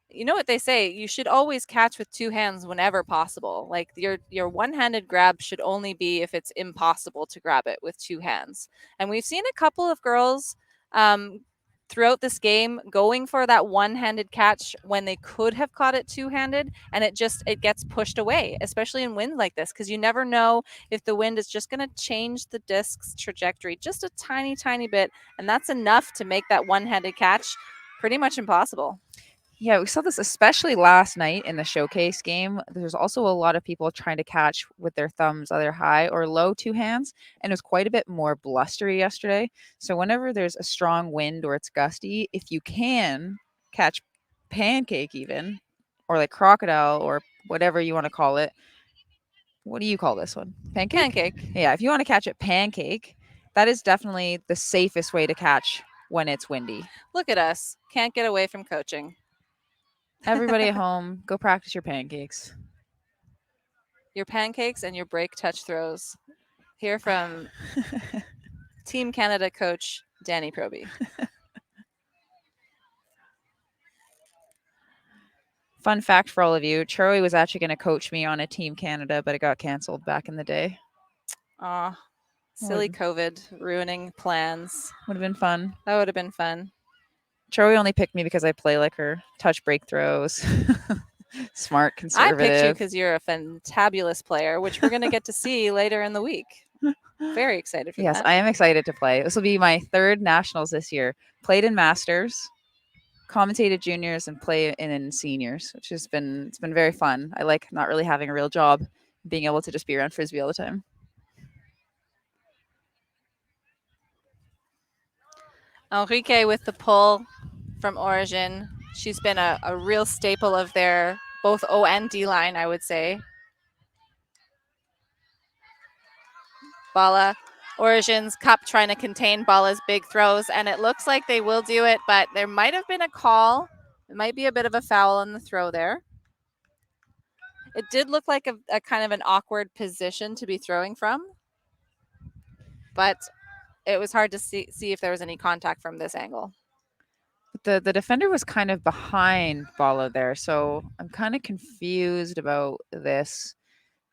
You know what they say, you should always catch with two hands whenever possible. Like your one-handed grab should only be if it's impossible to grab it with two hands. And we've seen a couple of girls throughout this game going for that one-handed catch when they could have caught it two-handed, and it gets pushed away, especially in wind like this, because you never know if the wind is just going to change the disc's trajectory just a tiny bit, and that's enough to make that one-handed catch pretty much impossible. Yeah, we saw this especially last night in the showcase game. There's also a lot of people trying to catch with their thumbs either high or low two hands, and it was quite a bit more blustery yesterday. So whenever there's a strong wind or it's gusty, if you can catch pancake even, or like crocodile or whatever you want to call it. What do you call this one? Pancake? Pancake. Yeah, if you want to catch it pancake, that is definitely the safest way to catch when it's windy. Look at us. Can't get away from coaching. Everybody at home, go practice your pancakes. Your pancakes and your break touch throws. Hear from Team Canada coach Danny Proby. Fun fact for all of you, Troy was actually going to coach me on a Team Canada, but it got canceled back in the day. Aw, silly COVID ruining plans. Would have been fun. That would have been fun. Troy only picked me because I play like her. Touch break throws. Smart, conservative. I picked you because you're a fantabulous player, which we're going to get to see later in the week. Very excited for Yes, that. I am excited to play. This will be my third nationals this year. Played in masters, commentated juniors, and play in seniors, which has been very fun. I like not really having a real job, being able to just be around frisbee all the time. Enrique with the pull from Origine. She's been a real staple of their both O and D line, I would say. Bala, Origine's cup trying to contain Bala's big throws, and it looks like they will do it, but there might have been a call. It might be a bit of a foul on the throw there. It did look like a kind of an awkward position to be throwing from, but it was hard to see if there was any contact from this angle. The defender was kind of behind Bala there, so I'm kind of confused about this.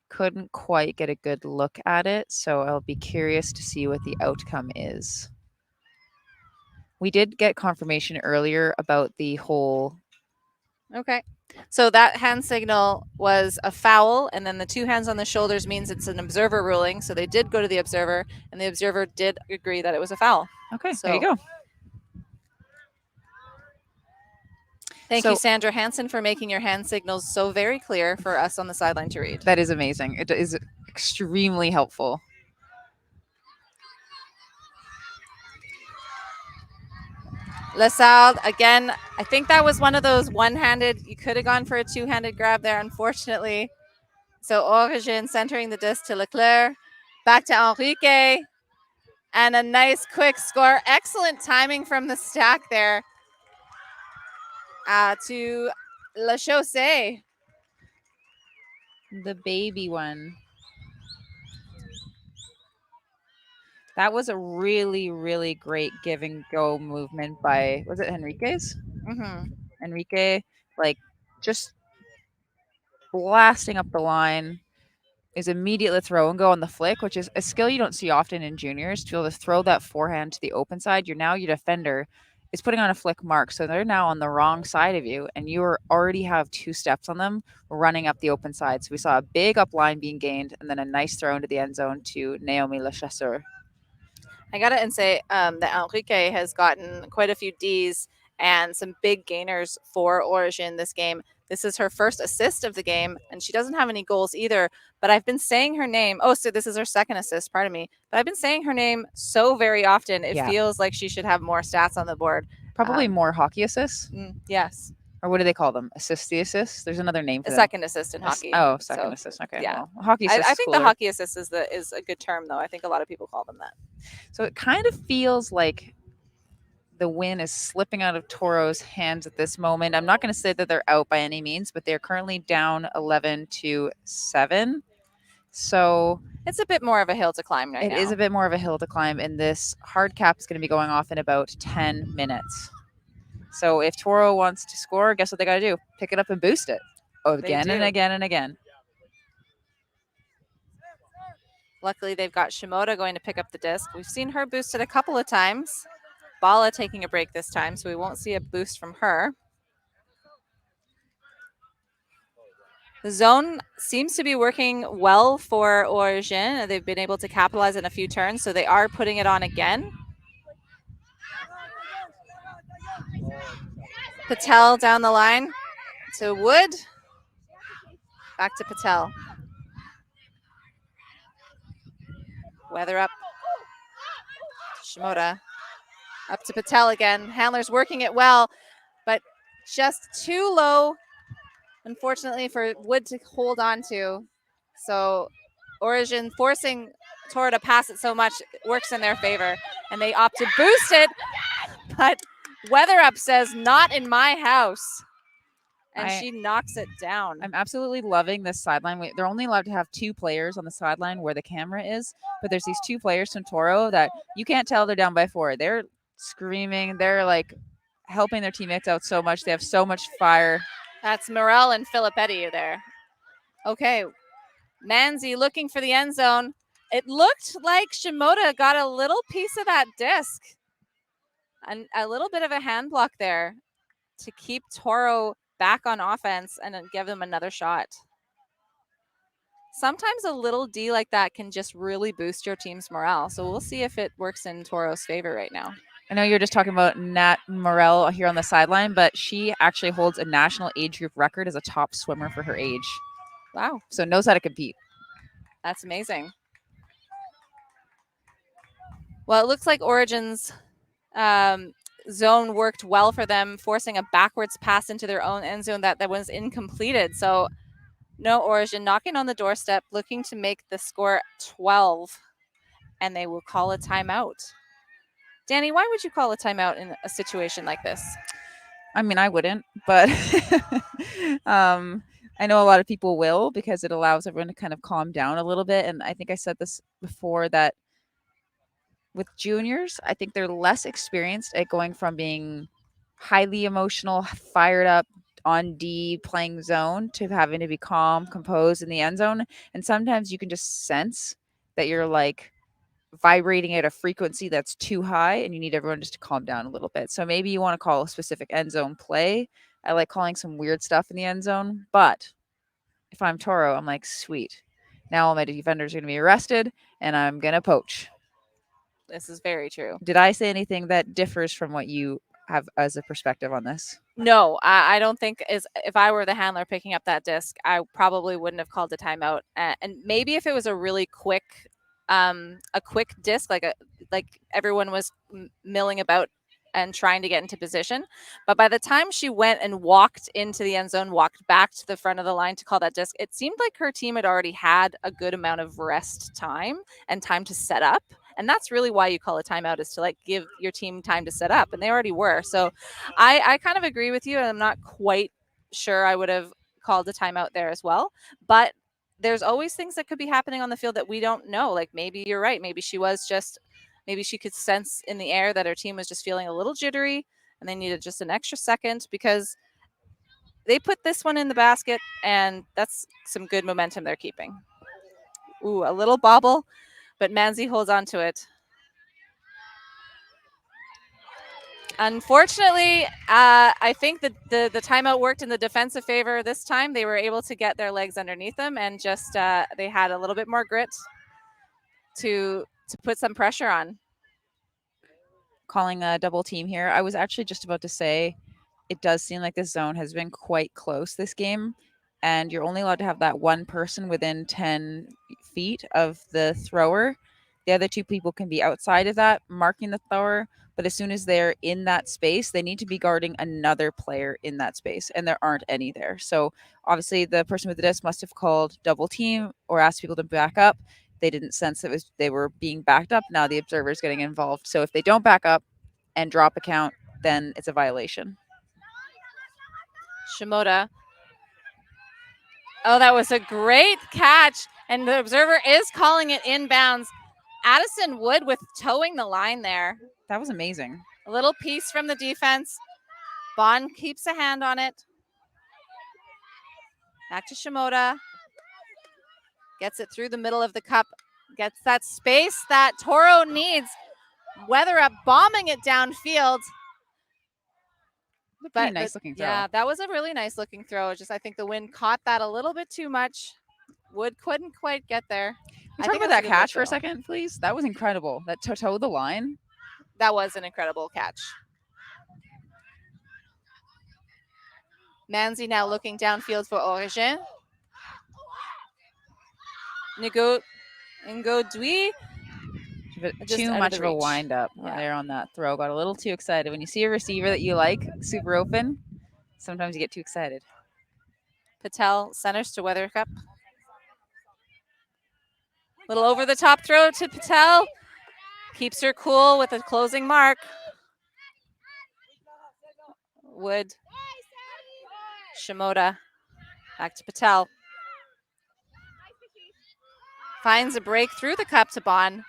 Couldn't quite get a good look at it, so I'll be curious to see what the outcome is. We did get confirmation earlier about the whole. Okay. So that hand signal was a foul, and then the two hands on the shoulders means it's an observer ruling. So they did go to the observer, and the observer did agree that it was a foul. Okay, So there you go. Thank you, Sandra Hansen, for making your hand signals so very clear for us on the sideline to read. That is amazing. It is extremely helpful. LaSalle, again, I think that was one of those one-handed, you could have gone for a two-handed grab there, unfortunately. So Origine centering the disc to Leclerc, back to Enrique, and a nice quick score. Excellent timing from the stack there to La Chaussee. The baby one. That was a really, really great give and go movement by, was it Enrique's? Mm-hmm. Enrique, like just blasting up the line, is immediately throw and go on the flick, which is a skill you don't see often in juniors. To be able to throw that forehand to the open side, your defender is putting on a flick mark, so they're now on the wrong side of you, and you already have 2 steps on them running up the open side. So we saw a big up line being gained, and then a nice throw into the end zone to Naomi Le Chasseur. I gotta say that Enrique has gotten quite a few Ds and some big gainers for Origine this game. This is her first assist of the game, and she doesn't have any goals either. But I've been saying her name. Oh, so this is her second assist, pardon me. But I've been saying her name so very often, it feels like she should have more stats on the board. Probably more hockey assists? Yes. Or what do they call them? Assist the assist? There's another name for them. Second assist in hockey. Second assist. Okay. Yeah. Well, hockey assist. I think the hockey assist is a good term, though. I think a lot of people call them that. So it kind of feels like the win is slipping out of Toro's hands at this moment. I'm not going to say that they're out by any means, but they're currently down 11-7. So it's a bit more of a hill to climb right now. It is a bit more of a hill to climb, and this hard cap is going to be going off in about 10 minutes. So if Toro wants to score, guess what they got to do? Pick it up and boost it again and again and again. Luckily, they've got Shimoda going to pick up the disc. We've seen her boost it a couple of times. Bala taking a break this time, so we won't see a boost from her. The zone seems to be working well for Origine. They've been able to capitalize in a few turns, so they are putting it on again. Patel down the line to Wood. Back to Patel. Weather up. Shimoda. Up to Patel again. Handler's working it well, but just too low, unfortunately, for Wood to hold on to. So Origine forcing Toro to pass it so much works in their favor, and they opt to boost it, but Weather Up says, not in my house. And she knocks it down. I'm absolutely loving this sideline. They're only allowed to have 2 players on the sideline where the camera is, but there's these 2 players from Toro that you can't tell they're down by 4. They're screaming. They're like helping their teammates out so much. They have so much fire. That's Morel and Filippetti there. Okay, Manzi looking for the end zone. It looked like Shimoda got a little piece of that disc. And a little bit of a hand block there to keep Toro back on offense and then give them another shot. Sometimes a little D like that can just really boost your team's morale. So we'll see if it works in Toro's favor right now. I know you're just talking about Nat Morel here on the sideline, but she actually holds a national age group record as a top swimmer for her age. Wow. So knows how to compete. That's amazing. Well, it looks like Origine's zone worked well for them, forcing a backwards pass into their own end zone that was incompleted. So no Origine knocking on the doorstep, looking to make the score 12, and they will call a timeout. Danny, why would you call a timeout in a situation like this? I mean, I wouldn't, but I know a lot of people will, because it allows everyone to kind of calm down a little bit. And I think I said this before, that with juniors, I think they're less experienced at going from being highly emotional, fired up on D, playing zone, to having to be calm, composed in the end zone. And sometimes you can just sense that you're like vibrating at a frequency that's too high, and you need everyone just to calm down a little bit. So maybe you want to call a specific end zone play. I like calling some weird stuff in the end zone, but if I'm Toro, I'm like, sweet. Now all my defenders are going to be arrested, and I'm going to poach. This is very true. Did I say anything that differs from what you have as a perspective on this? No, I don't think if I were the handler picking up that disc, I probably wouldn't have called a timeout. And maybe if it was a really quick disc, like everyone was milling about and trying to get into position. But by the time she went and walked into the end zone, walked back to the front of the line to call that disc, it seemed like her team had already had a good amount of rest time and time to set up. And that's really why you call a timeout, is to like give your team time to set up. And they already were. So I kind of agree with you. And I'm not quite sure I would have called a timeout there as well. But there's always things that could be happening on the field that we don't know. Like maybe you're right. Maybe she could sense in the air that her team was just feeling a little jittery and they needed just an extra second, because they put this one in the basket, and that's some good momentum they're keeping. Ooh, a little bobble, but Manzi holds on to it. Unfortunately, I think that the timeout worked in the defensive favor this time. They were able to get their legs underneath them, and just they had a little bit more grit to put some pressure on. Calling a double team here. I was actually just about to say, it does seem like this zone has been quite close this game, and you're only allowed to have that one person within 10 feet of the thrower. The other 2 people can be outside of that, marking the thrower, but as soon as they're in that space, they need to be guarding another player in that space, and there aren't any there. So obviously the person with the disc must have called double team or asked people to back up. They didn't sense they were being backed up. Now the observer's getting involved. So if they don't back up and drop a count, then it's a violation. Shimoda. Oh, that was a great catch. And the observer is calling it inbounds. Addison Wood with towing the line there. That was amazing. A little piece from the defense. Bond keeps a hand on it. Back to Shimoda. Gets it through the middle of the cup. Gets that space that Toro needs. Weatherup bombing it downfield. It's a pretty nice looking throw. Yeah, that was a really nice looking throw. Just I think the wind caught that a little bit too much. Wood couldn't quite get there. Can we talk about that catch for a second, please? That was incredible. That to toe the line. That was an incredible catch. Manzi now looking downfield for Origine. Ngo-Dwi. Too much of a wind up there on that throw. Got a little too excited. When you see a receiver that you like super open, sometimes you get too excited. Patel centers to Weathercup. Little over the top throw to Patel. Keeps her cool with a closing mark. Wood. Shimoda. Back to Patel. Finds a break through the cup to Bond.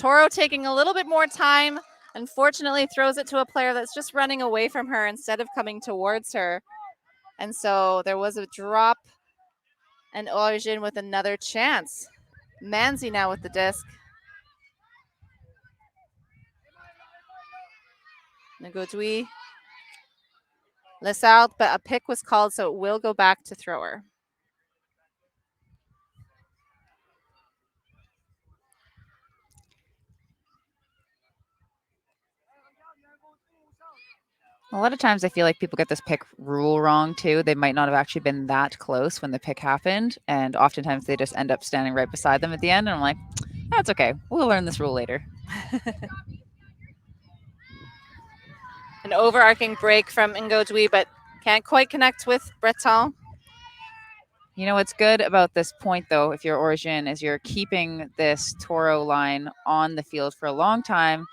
Toro taking a little bit more time. Unfortunately, throws it to a player that's just running away from her instead of coming towards her. And so there was a drop. And Origine with another chance. Manzi now with the disc. Ngo-Dwi. Lesard, but a pick was called, so it will go back to thrower. A lot of times I feel like people get this pick rule wrong too. They might not have actually been that close when the pick happened. And oftentimes they just end up standing right beside them at the end. And I'm like, that's okay. We'll learn this rule later. An overarching break from Ngo-Dwi, but can't quite connect with Breton. You know what's good about this point, though, if you're Origine, is you're keeping this Toro line on the field for a long time,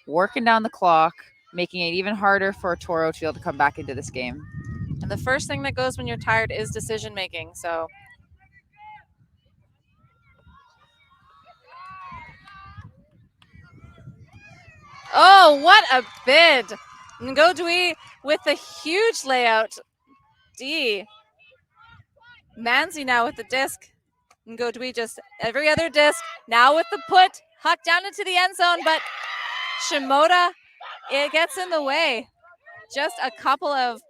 working down the clock, making it even harder for Toro to be able to come back into this game. And the first thing that goes when you're tired is decision making. So oh, what a bid. Ngo-Dwi with the huge layout. D. Manzi now with the disc. Ngo-Dwi just every other disc. Now with the put. Huck down into the end zone, but Shimoda, it gets in the way. Just a couple of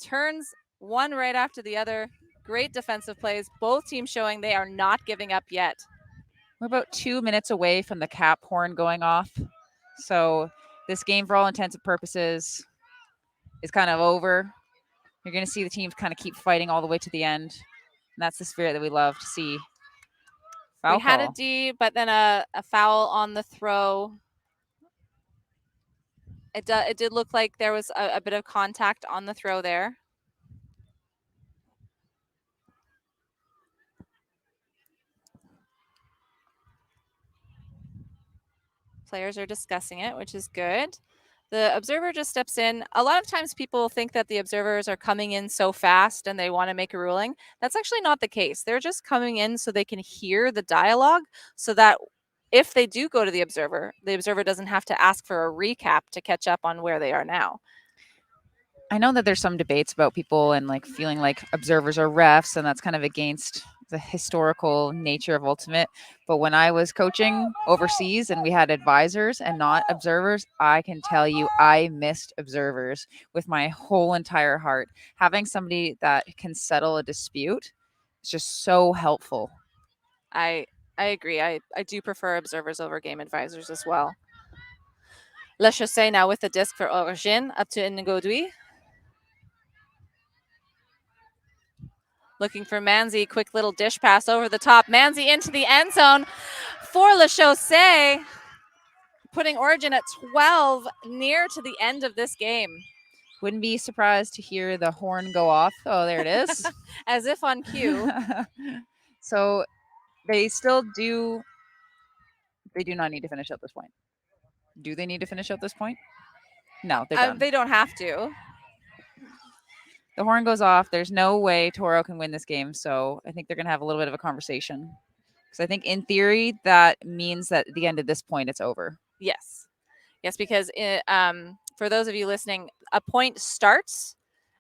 turns, one right after the other. Great defensive plays. Both teams showing they are not giving up yet. We're about 2 minutes away from the cap horn going off. So this game, for all intents and purposes, is kind of over. You're going to see the teams kind of keep fighting all the way to the end. And that's the spirit that we love to see. Foul had a D, but then a foul on the throw. It did look like there was a bit of contact on the throw there. Players are discussing it, which is good. The observer just steps in. A lot of times people think that the observers are coming in so fast and they want to make a ruling. That's actually not the case. They're just coming in so they can hear the dialogue so that if they do go to the observer doesn't have to ask for a recap to catch up on where they are now. I know that there's some debates about people and like feeling like observers are refs, and that's kind of against the historical nature of Ultimate. But when I was coaching overseas and we had advisors and not observers, I can tell you I missed observers with my whole entire heart. Having somebody that can settle a dispute is just so helpful. I agree. I do prefer observers over game advisors as well. Le Chaussee now with the disc for Origine up to Ngo-Dwi. Looking for Manzi, quick little dish pass over the top. Manzi into the end zone for Le Chaussee, putting Origine at 12 near to the end of this game. Wouldn't be surprised to hear the horn go off. Oh, there it is. As if on cue. So they do not need to finish at this point. Do they need to finish at this point? No, they're done. They don't have to. The horn goes off. There's no way Toro can win this game. So I think they're going to have a little bit of a conversation. So I think in theory, that means that at the end of this point, it's over. Yes. Yes, because for those of you listening, a point starts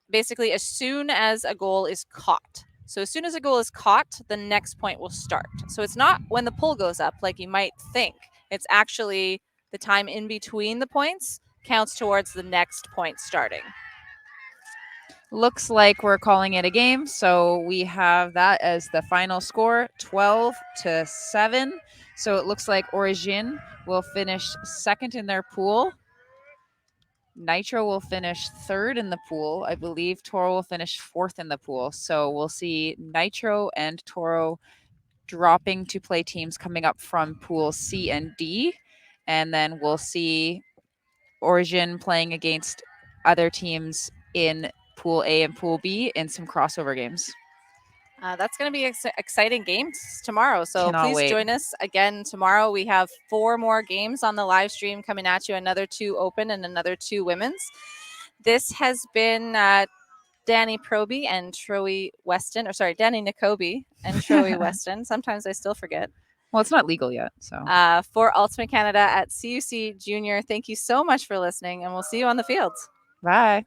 basically as soon as a goal is caught. So as soon as a goal is caught, the next point will start. So it's not when the pull goes up like you might think. It's actually the time in between the points counts towards the next point starting. Looks like we're calling it a game. So we have that as the final score, 12-7. So it looks like Origine will finish second in their pool. Nitro will finish third in the pool. I believe Toro will finish fourth in the pool. So we'll see Nitro and Toro dropping to play teams coming up from pool C and D. And then we'll see Origin playing against other teams in pool A and pool B in some crossover games. That's going to be exciting games tomorrow. So Cannot please wait. join us again tomorrow. We have 4 more games on the live stream coming at you, another 2 open and another 2 women's. This has been Danny Proby and Troy Weston, or sorry, Danny Nicobe and Troy Weston. Sometimes I still forget. Well, it's not legal yet. So for Ultimate Canada at CUC Junior, thank you so much for listening, and we'll see you on the field. bye.